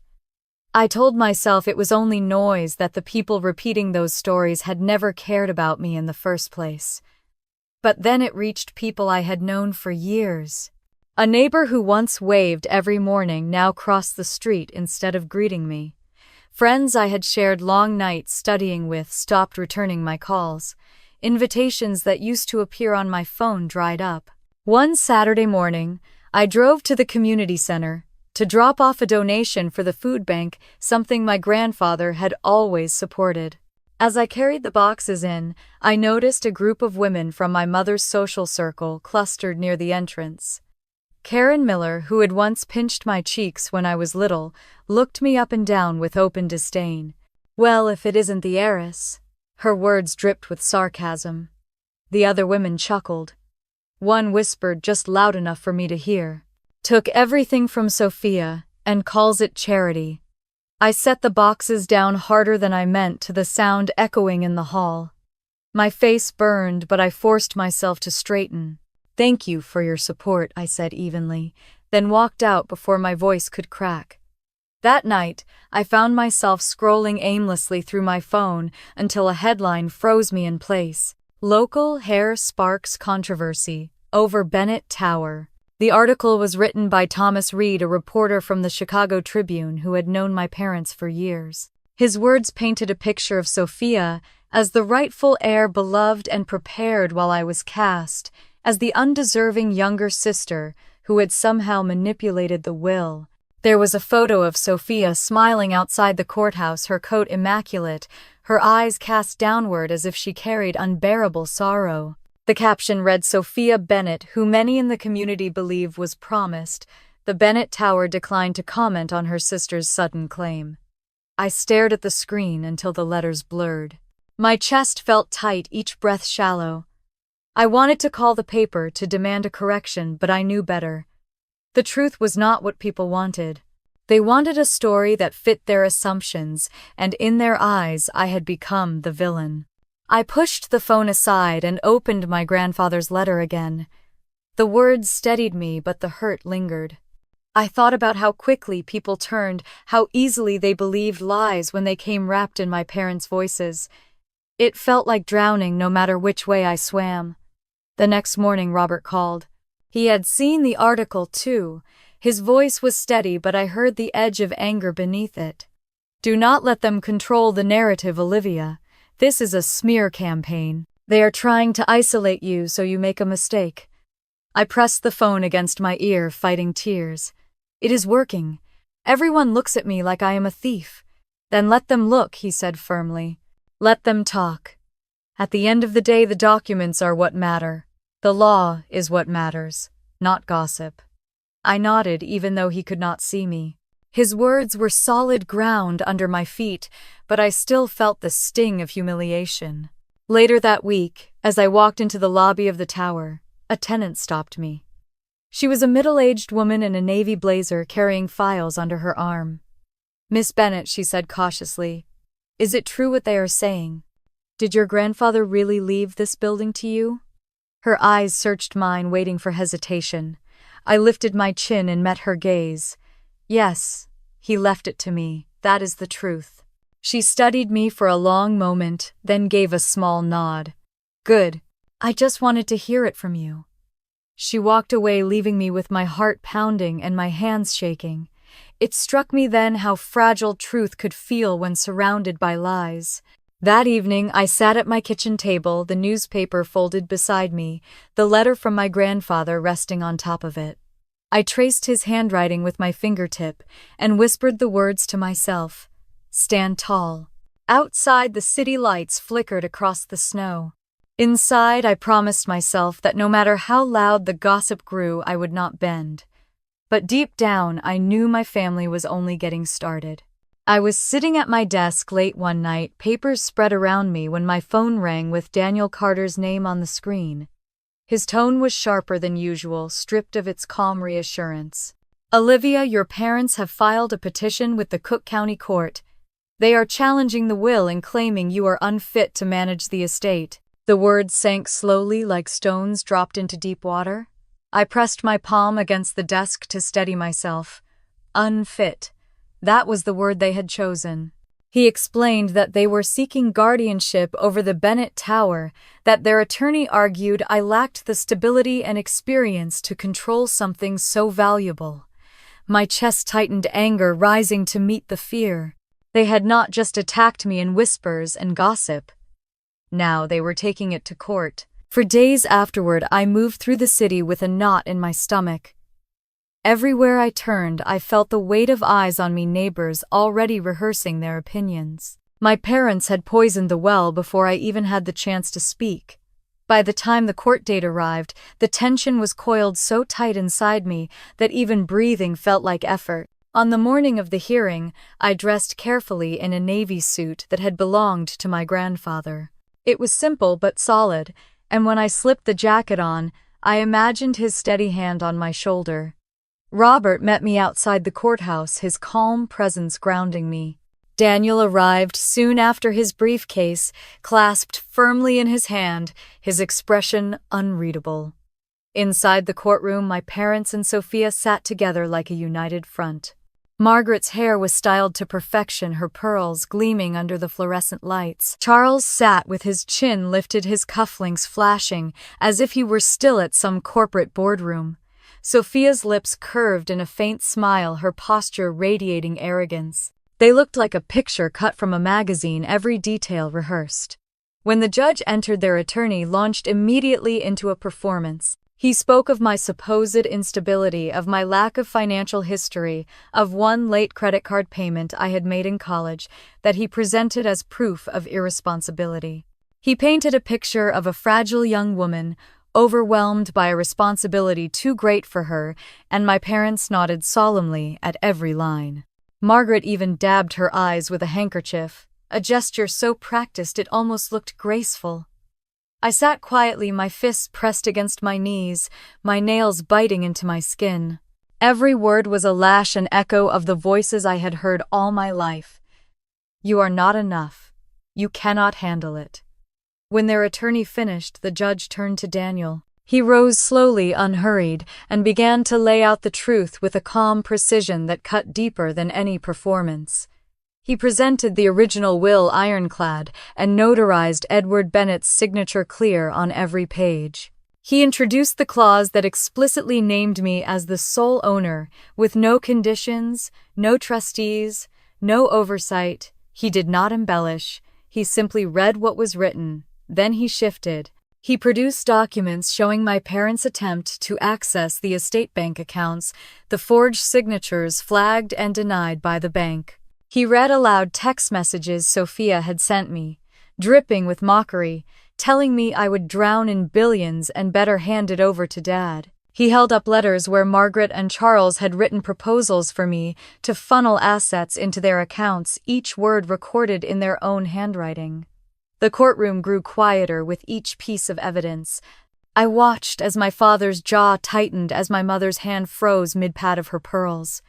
I told myself it was only noise, that the people repeating those stories had never cared about me in the first place. But then it reached people I had known for years. A neighbor who once waved every morning now crossed the street instead of greeting me. Friends I had shared long nights studying with stopped returning my calls. Invitations that used to appear on my phone dried up. One Saturday morning, I drove to the community center to drop off a donation for the food bank, something my grandfather had always supported. As I carried the boxes in, I noticed a group of women from my mother's social circle clustered near the entrance. Karen Miller, who had once pinched my cheeks when I was little, looked me up and down with open disdain. "Well, if it isn't the heiress." Her words dripped with sarcasm. The other women chuckled. One whispered just loud enough for me to hear. "Took everything from Sophia and calls it charity." I set the boxes down harder than I meant, to the sound echoing in the hall. My face burned, but I forced myself to straighten. "Thank you for your support," I said evenly, then walked out before my voice could crack. That night, I found myself scrolling aimlessly through my phone until a headline froze me in place. "Local hair sparks controversy. Over Bennett Tower. The article was written by Thomas Reed, a reporter from the Chicago Tribune who had known my parents for years. His words painted a picture of Sophia as the rightful heir, beloved and prepared, while I was cast as the undeserving younger sister who had somehow manipulated the will. There was a photo of Sophia smiling outside the courthouse, her coat immaculate, her eyes cast downward as if she carried unbearable sorrow. The caption read, "Sophia Bennett, who many in the community believe was promised." The Bennett Tower declined to comment on her sister's sudden claim. I stared at the screen until the letters blurred. My chest felt tight, each breath shallow. I wanted to call the paper to demand a correction, but I knew better. The truth was not what people wanted. They wanted a story that fit their assumptions, and in their eyes I had become the villain. I pushed the phone aside and opened my grandfather's letter again. The words steadied me, but the hurt lingered. I thought about how quickly people turned, how easily they believed lies when they came wrapped in my parents' voices. It felt like drowning no matter which way I swam. The next morning Robert called. He had seen the article too. His voice was steady, but I heard the edge of anger beneath it. "Do not let them control the narrative, Olivia. This is a smear campaign. They are trying to isolate you so you make a mistake." I pressed the phone against my ear, fighting tears. "It is working. Everyone looks at me like I am a thief." "Then let them look," he said firmly. "Let them talk. At the end of the day, the documents are what matter. The law is what matters, not gossip." I nodded, even though he could not see me. His words were solid ground under my feet, but I still felt the sting of humiliation. Later that week, as I walked into the lobby of the tower, a tenant stopped me. She was a middle-aged woman in a navy blazer, carrying files under her arm. "Miss Bennett," she said cautiously, "is it true what they are saying? Did your grandfather really leave this building to you?" Her eyes searched mine, waiting for hesitation. I lifted my chin and met her gaze. "Yes, he left it to me. That is the truth." She studied me for a long moment, then gave a small nod. "Good. I just wanted to hear it from you." She walked away, leaving me with my heart pounding and my hands shaking. It struck me then how fragile truth could feel when surrounded by lies. That evening, I sat at my kitchen table, the newspaper folded beside me, the letter from my grandfather resting on top of it. I traced his handwriting with my fingertip and whispered the words to myself. "Stand tall." Outside, the city lights flickered across the snow. Inside, I promised myself that no matter how loud the gossip grew, I would not bend. But deep down, I knew my family was only getting started. I was sitting at my desk late one night, papers spread around me, when my phone rang with Daniel Carter's name on the screen. His tone was sharper than usual, stripped of its calm reassurance. "Olivia, your parents have filed a petition with the Cook County Court. They are challenging the will and claiming you are unfit to manage the estate." The words sank slowly like stones dropped into deep water. I pressed my palm against the desk to steady myself. Unfit. That was the word they had chosen. He explained that they were seeking guardianship over the Bennett Tower, that their attorney argued I lacked the stability and experience to control something so valuable. My chest tightened, anger rising to meet the fear. They had not just attacked me in whispers and gossip. Now they were taking it to court. For days afterward, I moved through the city with a knot in my stomach. Everywhere I turned, I felt the weight of eyes on me, neighbors already rehearsing their opinions. My parents had poisoned the well before I even had the chance to speak. By the time the court date arrived, the tension was coiled so tight inside me that even breathing felt like effort. On the morning of the hearing, I dressed carefully in a navy suit that had belonged to my grandfather. It was simple but solid, and when I slipped the jacket on, I imagined his steady hand on my shoulder. Robert met me outside the courthouse, his calm presence grounding me. Daniel arrived soon after, his briefcase clasped firmly in his hand, his expression unreadable. Inside the courtroom, my parents and Sophia sat together like a united front. Margaret's hair was styled to perfection, her pearls gleaming under the fluorescent lights. Charles sat with his chin lifted, his cufflinks flashing, as if he were still at some corporate boardroom. Sophia's lips curved in a faint smile, her posture radiating arrogance. They looked like a picture cut from a magazine, every detail rehearsed. When the judge entered, their attorney launched immediately into a performance. He spoke of my supposed instability, of my lack of financial history, of one late credit card payment I had made in college that he presented as proof of irresponsibility. He painted a picture of a fragile young woman, overwhelmed by a responsibility too great for her, and my parents nodded solemnly at every line. Margaret even dabbed her eyes with a handkerchief, a gesture so practiced it almost looked graceful. I sat quietly, my fists pressed against my knees, my nails biting into my skin. Every word was a lash, an echo of the voices I had heard all my life. You are not enough. You cannot handle it. When their attorney finished, the judge turned to Daniel. He rose slowly, unhurried, and began to lay out the truth with a calm precision that cut deeper than any performance. He presented the original will ironclad and notarized Edward Bennett's signature clear on every page. He introduced the clause that explicitly named me as the sole owner, with no conditions, no trustees, no oversight. He did not embellish. He simply read what was written. Then he shifted. He produced documents showing my parents' attempt to access the estate bank accounts, the forged signatures flagged and denied by the bank. He read aloud text messages Sophia had sent me, dripping with mockery, telling me I would drown in billions and better hand it over to Dad. He held up letters where Margaret and Charles had written proposals for me to funnel assets into their accounts, each word recorded in their own handwriting. The courtroom grew quieter with each piece of evidence. I watched as my father's jaw tightened, as my mother's hand froze mid-pat of her pearls.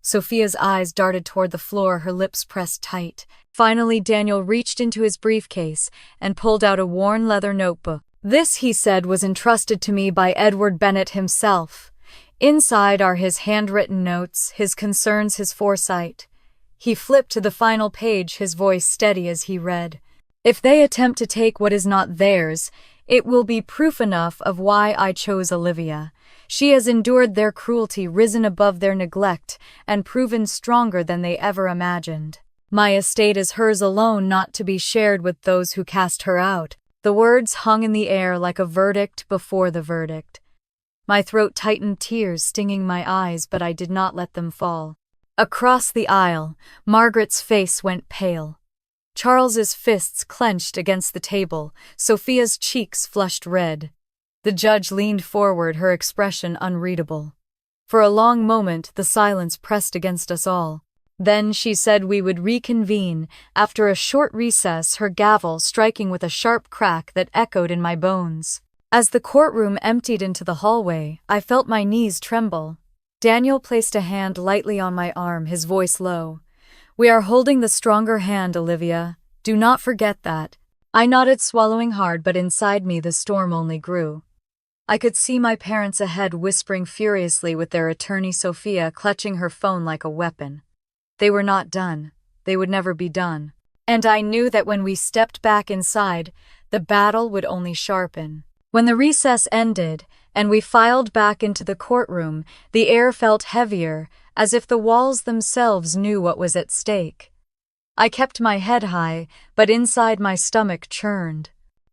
Sophia's eyes darted toward the floor, her lips pressed tight. Finally, Daniel reached into his briefcase and pulled out a worn leather notebook. This, he said, was entrusted to me by Edward Bennett himself. Inside are his handwritten notes, his concerns, his foresight. He flipped to the final page, his voice steady as he read. If they attempt to take what is not theirs, it will be proof enough of why I chose Olivia. She has endured their cruelty, risen above their neglect, and proven stronger than they ever imagined. My estate is hers alone, not to be shared with those who cast her out. The words hung in the air like a verdict before the verdict. My throat tightened, tears stinging my eyes, but I did not let them fall. Across the aisle, Margaret's face went pale. Charles's fists clenched against the table, Sophia's cheeks flushed red. The judge leaned forward, her expression unreadable. For a long moment, the silence pressed against us all. Then she said we would reconvene, after a short recess, her gavel striking with a sharp crack that echoed in my bones. As the courtroom emptied into the hallway, I felt my knees tremble. Daniel placed a hand lightly on my arm, his voice low. We are holding the stronger hand, Olivia. Do not forget that. I nodded, swallowing hard, but inside me the storm only grew. I could see my parents ahead, whispering furiously with their attorney, Sophia clutching her phone like a weapon. They were not done. They would never be done. And I knew that when we stepped back inside, the battle would only sharpen. When the recess ended, and we filed back into the courtroom, the air felt heavier, as if the walls themselves knew what was at stake. I kept my head high, but inside my stomach churned.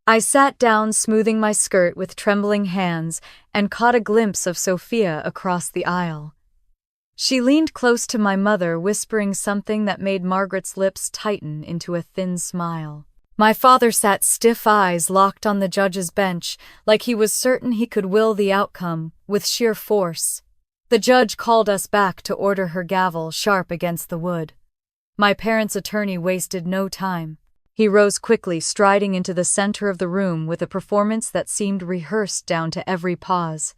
I sat down, smoothing my skirt with trembling hands, and caught a glimpse of Sophia across the aisle. She leaned close to my mother, whispering something that made Margaret's lips tighten into a thin smile. My father sat, stiff eyes locked on the judge's bench, like he was certain he could will the outcome with sheer force. The judge called us back to order, her gavel sharp against the wood. My parents' attorney wasted no time. He rose quickly, striding into the center of the room with a performance that seemed rehearsed down to every pause.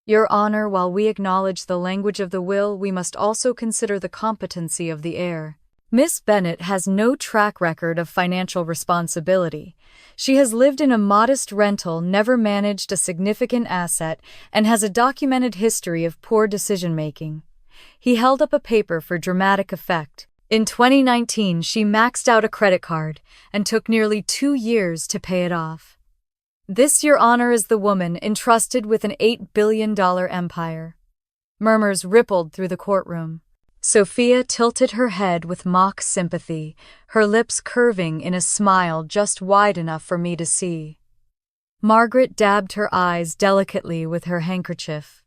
Your Honor, while we acknowledge the language of the will, we must also consider the competency of the heir. Miss Bennett has no track record of financial responsibility. She has lived in a modest rental, never managed a significant asset, and has a documented history of poor decision-making. He held up a paper for dramatic effect. In 2019, she maxed out a credit card and took nearly 2 years to pay it off. This, Your Honor, is the woman entrusted with an $8 billion empire. Murmurs rippled through the courtroom. Sophia tilted her head with mock sympathy, her lips curving in a smile just wide enough for me to see. Margaret dabbed her eyes delicately with her handkerchief.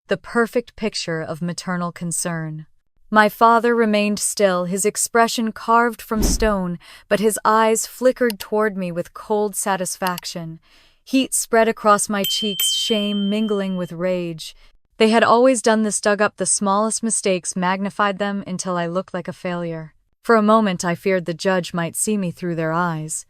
The perfect picture of maternal concern. My father remained still, his expression carved from stone, but his eyes flickered toward me with cold satisfaction. Heat spread across my cheeks, shame mingling with rage. They had always done this, dug up the smallest mistakes, magnified them until I looked like a failure. For a moment I feared the judge might see me through their eyes.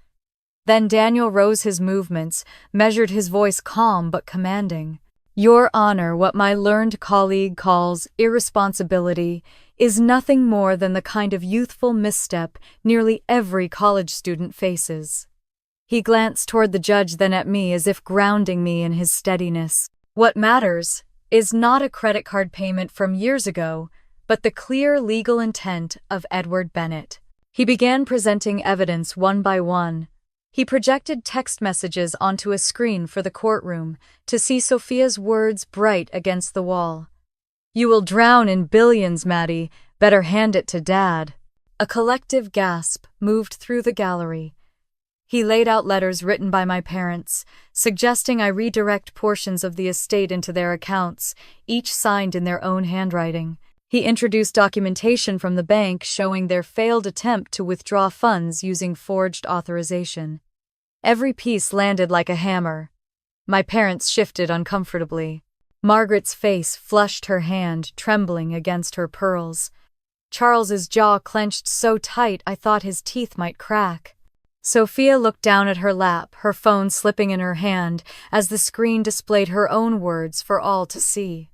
Then Daniel rose, his movements, measured, his voice calm but commanding. Your Honor, what my learned colleague calls irresponsibility is nothing more than the kind of youthful misstep nearly every college student faces. He glanced toward the judge, then at me, as if grounding me in his steadiness. What matters is not a credit card payment from years ago, but the clear legal intent of Edward Bennett. He began presenting evidence one by one. He projected text messages onto a screen for the courtroom to see Sophia's words bright against the wall. You will drown in billions, Maddie. Better hand it to Dad. A collective gasp moved through the gallery. He laid out letters written by my parents, suggesting I redirect portions of the estate into their accounts, each signed in their own handwriting. He introduced documentation from the bank showing their failed attempt to withdraw funds using forged authorization. Every piece landed like a hammer. My parents shifted uncomfortably. Margaret's face flushed, her hand trembling against her pearls. Charles's jaw clenched so tight I thought his teeth might crack. Sophia looked down at her lap, her phone slipping in her hand as the screen displayed her own words for all to see.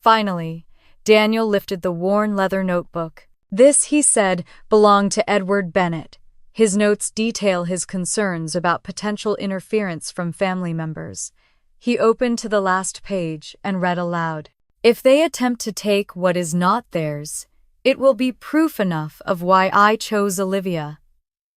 Finally, Daniel lifted the worn leather notebook. This, he said, belonged to Edward Bennett. His notes detail his concerns about potential interference from family members. He opened to the last page and read aloud. If they attempt to take what is not theirs, it will be proof enough of why I chose Olivia.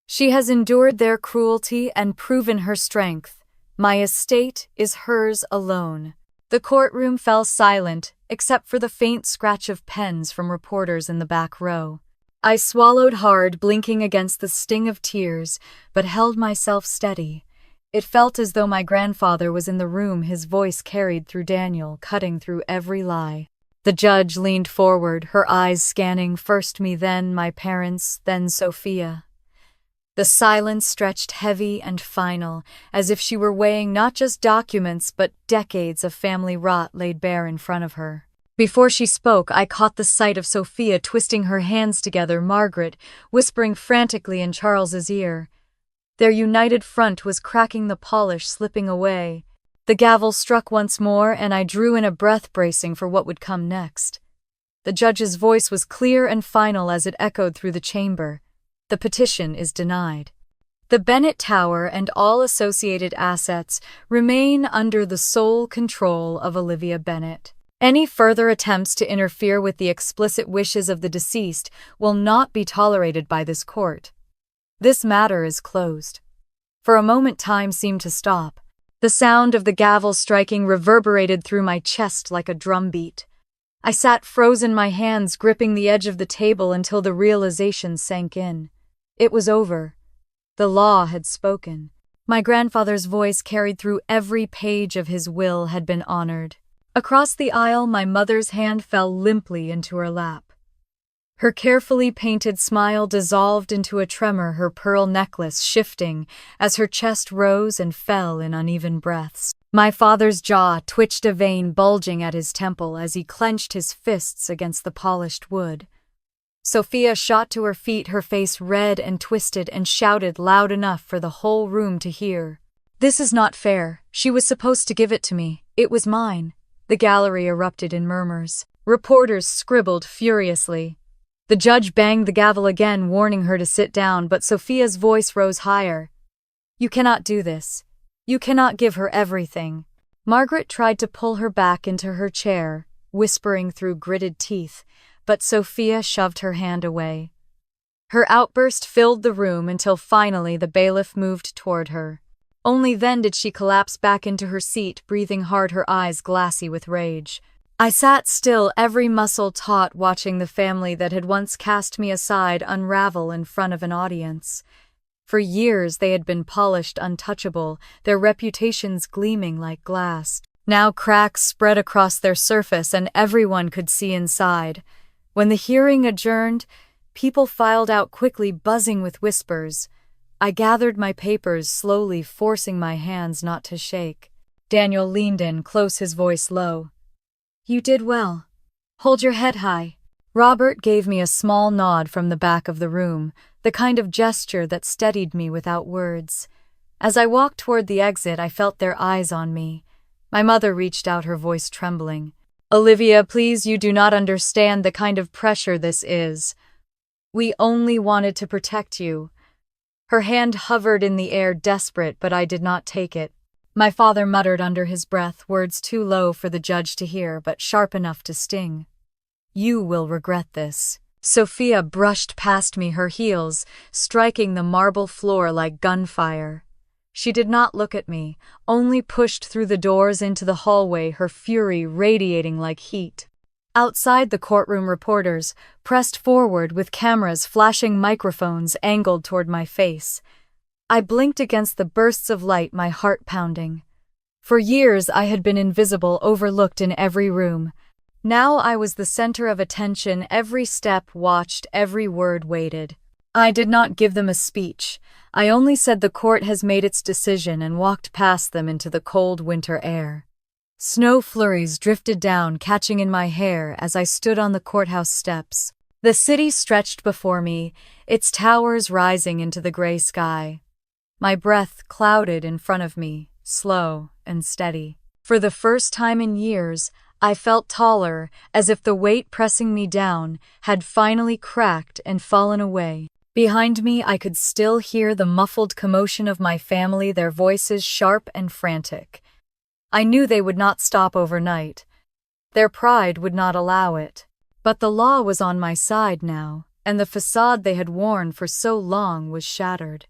She has endured their cruelty and proven her strength. My estate is hers alone. The courtroom fell silent, except for the faint scratch of pens from reporters in the back row. I swallowed hard, blinking against the sting of tears, but held myself steady. It felt as though my grandfather was in the room, his voice carried through Daniel, cutting through every lie. The judge leaned forward, her eyes scanning first me, then my parents, then Sophia. The silence stretched heavy and final, as if she were weighing not just documents but decades of family rot laid bare in front of her. Before she spoke, I caught the sight of Sophia twisting her hands together, Margaret whispering frantically in Charles's ear. Their united front was cracking, the polish slipping away. The gavel struck once more, and I drew in a breath, bracing for what would come next. The judge's voice was clear and final as it echoed through the chamber. The petition is denied. The Bennett Tower and all associated assets remain under the sole control of Olivia Bennett. Any further attempts to interfere with the explicit wishes of the deceased will not be tolerated by this court. This matter is closed. For a moment, time seemed to stop. The sound of the gavel striking reverberated through my chest like a drumbeat. I sat frozen, my hands gripping the edge of the table until the realization sank in. It was over. The law had spoken. My grandfather's voice carried through every page of his will had been honored. Across the aisle, my mother's hand fell limply into her lap. Her carefully painted smile dissolved into a tremor, her pearl necklace shifting as her chest rose and fell in uneven breaths. My father's jaw twitched, a vein bulging at his temple as he clenched his fists against the polished wood. Sophia shot to her feet, her face red and twisted, and shouted loud enough for the whole room to hear. This is not fair. She was supposed to give it to me. It was mine. The gallery erupted in murmurs. Reporters scribbled furiously. The judge banged the gavel again, warning her to sit down, but Sophia's voice rose higher. You cannot do this. You cannot give her everything. Margaret tried to pull her back into her chair, whispering through gritted teeth, but Sophia shoved her hand away. Her outburst filled the room until finally the bailiff moved toward her. Only then did she collapse back into her seat, breathing hard, her eyes glassy with rage. I sat still, every muscle taut, watching the family that had once cast me aside unravel in front of an audience. For years they had been polished, untouchable, their reputations gleaming like glass. Now cracks spread across their surface and everyone could see inside. When the hearing adjourned, people filed out quickly, buzzing with whispers. I gathered my papers slowly, forcing my hands not to shake. Daniel leaned in close, his voice low. "You did well. Hold your head high." Robert gave me a small nod from the back of the room, the kind of gesture that steadied me without words. As I walked toward the exit, I felt their eyes on me. My mother reached out, her voice trembling. "Olivia, please, you do not understand the kind of pressure this is. We only wanted to protect you." Her hand hovered in the air, desperate, but I did not take it. My father muttered under his breath, words too low for the judge to hear, but sharp enough to sting. "You will regret this." Sophia brushed past me, her heels striking the marble floor like gunfire. She did not look at me, only pushed through the doors into the hallway, her fury radiating like heat. Outside, the courtroom reporters pressed forward with cameras flashing, microphones angled toward my face. I blinked against the bursts of light, my heart pounding. For years I had been invisible, overlooked in every room. Now I was the center of attention, every step watched, every word weighted. I did not give them a speech. I only said the court has made its decision and walked past them into the cold winter air. Snow flurries drifted down, catching in my hair as I stood on the courthouse steps. The city stretched before me, its towers rising into the gray sky. My breath clouded in front of me, slow and steady. For the first time in years, I felt taller, as if the weight pressing me down had finally cracked and fallen away. Behind me, I could still hear the muffled commotion of my family, their voices sharp and frantic. I knew they would not stop overnight. Their pride would not allow it. But the law was on my side now, and the facade they had worn for so long was shattered.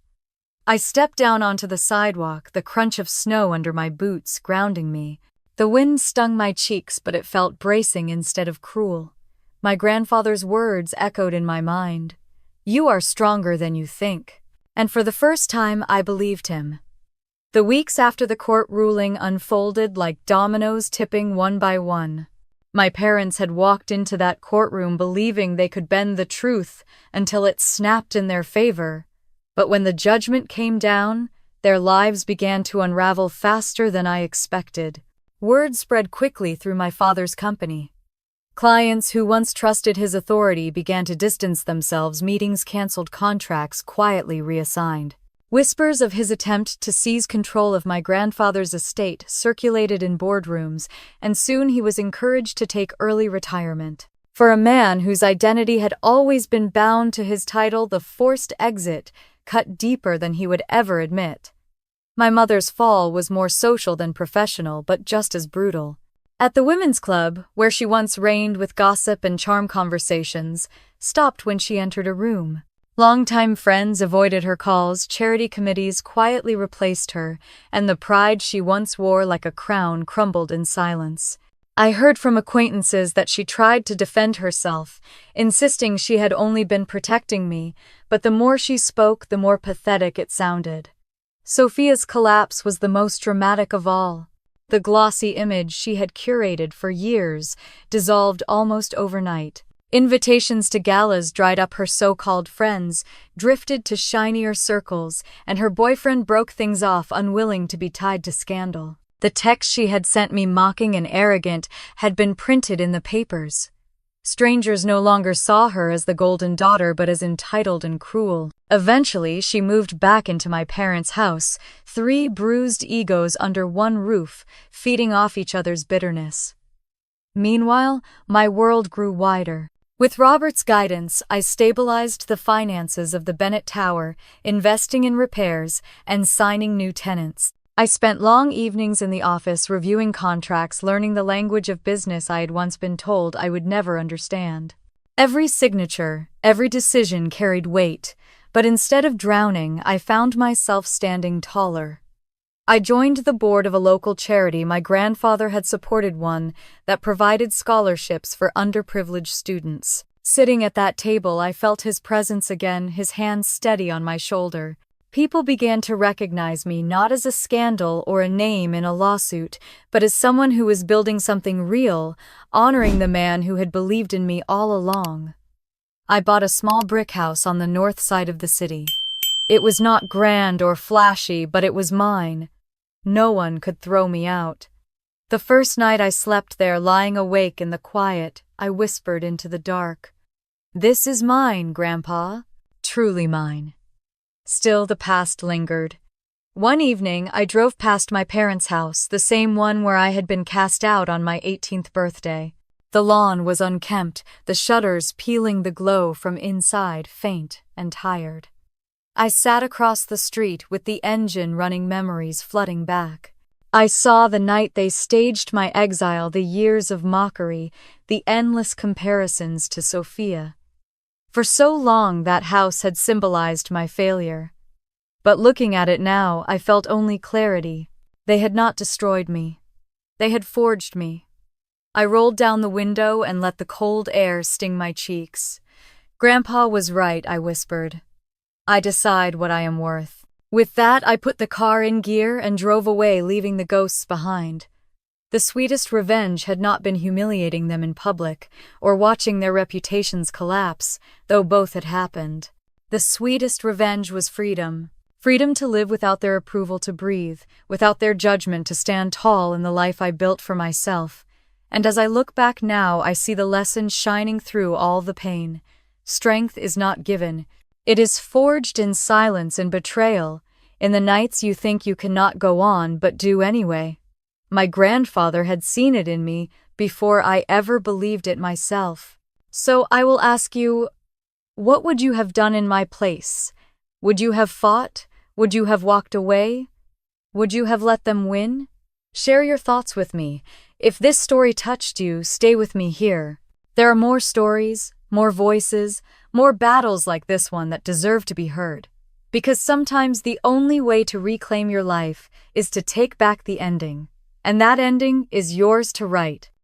I stepped down onto the sidewalk, the crunch of snow under my boots grounding me. The wind stung my cheeks, but it felt bracing instead of cruel. My grandfather's words echoed in my mind. "You are stronger than you think." And for the first time, I believed him. The weeks after the court ruling unfolded like dominoes, tipping one by one. My parents had walked into that courtroom believing they could bend the truth until it snapped in their favor. But when the judgment came down, their lives began to unravel faster than I expected. Word spread quickly through my father's company. Clients who once trusted his authority began to distance themselves, meetings canceled, contracts quietly reassigned. Whispers of his attempt to seize control of my grandfather's estate circulated in boardrooms, and soon he was encouraged to take early retirement. For a man whose identity had always been bound to his title, the forced exit cut deeper than he would ever admit. My mother's fall was more social than professional, but just as brutal. At the women's club, where she once reigned with gossip and charm, conversations stopped when she entered a room. Longtime friends avoided her calls, charity committees quietly replaced her, and the pride she once wore like a crown crumbled in silence. I heard from acquaintances that she tried to defend herself, insisting she had only been protecting me, but the more she spoke, the more pathetic it sounded. Sophia's collapse was the most dramatic of all. The glossy image she had curated for years dissolved almost overnight. Invitations to galas dried up, her so-called friends drifted to shinier circles, and her boyfriend broke things off, unwilling to be tied to scandal. The text she had sent me, mocking and arrogant, had been printed in the papers. Strangers no longer saw her as the golden daughter, but as entitled and cruel. Eventually, she moved back into my parents' house, 3 bruised egos under one roof, feeding off each other's bitterness. Meanwhile, my world grew wider. With Robert's guidance, I stabilized the finances of the Bennett Tower, investing in repairs and signing new tenants. I spent long evenings in the office reviewing contracts, learning the language of business I had once been told I would never understand. Every signature, every decision carried weight, but instead of drowning, I found myself standing taller. I joined the board of a local charity my grandfather had supported, one that provided scholarships for underprivileged students. Sitting at that table, I felt his presence again, his hand steady on my shoulder. People began to recognize me not as a scandal or a name in a lawsuit, but as someone who was building something real, honoring the man who had believed in me all along. I bought a small brick house on the north side of the city. It was not grand or flashy, but it was mine. No one could throw me out. The first night I slept there, lying awake in the quiet, I whispered into the dark, "This is mine, Grandpa, truly mine." Still, the past lingered. One evening, I drove past my parents' house, the same one where I had been cast out on my 18th birthday. The lawn was unkempt, the shutters peeling the glow from inside, faint and tired. I sat across the street with the engine running, memories flooding back. I saw the night they staged my exile, the years of mockery, the endless comparisons to Sophia. For so long that house had symbolized my failure. But looking at it now, I felt only clarity. They had not destroyed me. They had forged me. I rolled down the window and let the cold air sting my cheeks. "Grandpa was right," I whispered. "I decide what I am worth." With that, I put the car in gear and drove away, leaving the ghosts behind. The sweetest revenge had not been humiliating them in public or watching their reputations collapse, though both had happened. The sweetest revenge was freedom. Freedom to live without their approval, to breathe, without their judgment, to stand tall in the life I built for myself. And as I look back now, I see the lesson shining through all the pain. Strength is not given. It is forged in silence and betrayal, in the nights you think you cannot go on but do anyway. My grandfather had seen it in me before I ever believed it myself. So I will ask you, what would you have done in my place? Would you have fought? Would you have walked away? Would you have let them win? Share your thoughts with me. If this story touched you, stay with me here. There are more stories, more voices, more battles like this one that deserve to be heard. Because sometimes the only way to reclaim your life is to take back the ending. And that ending is yours to write.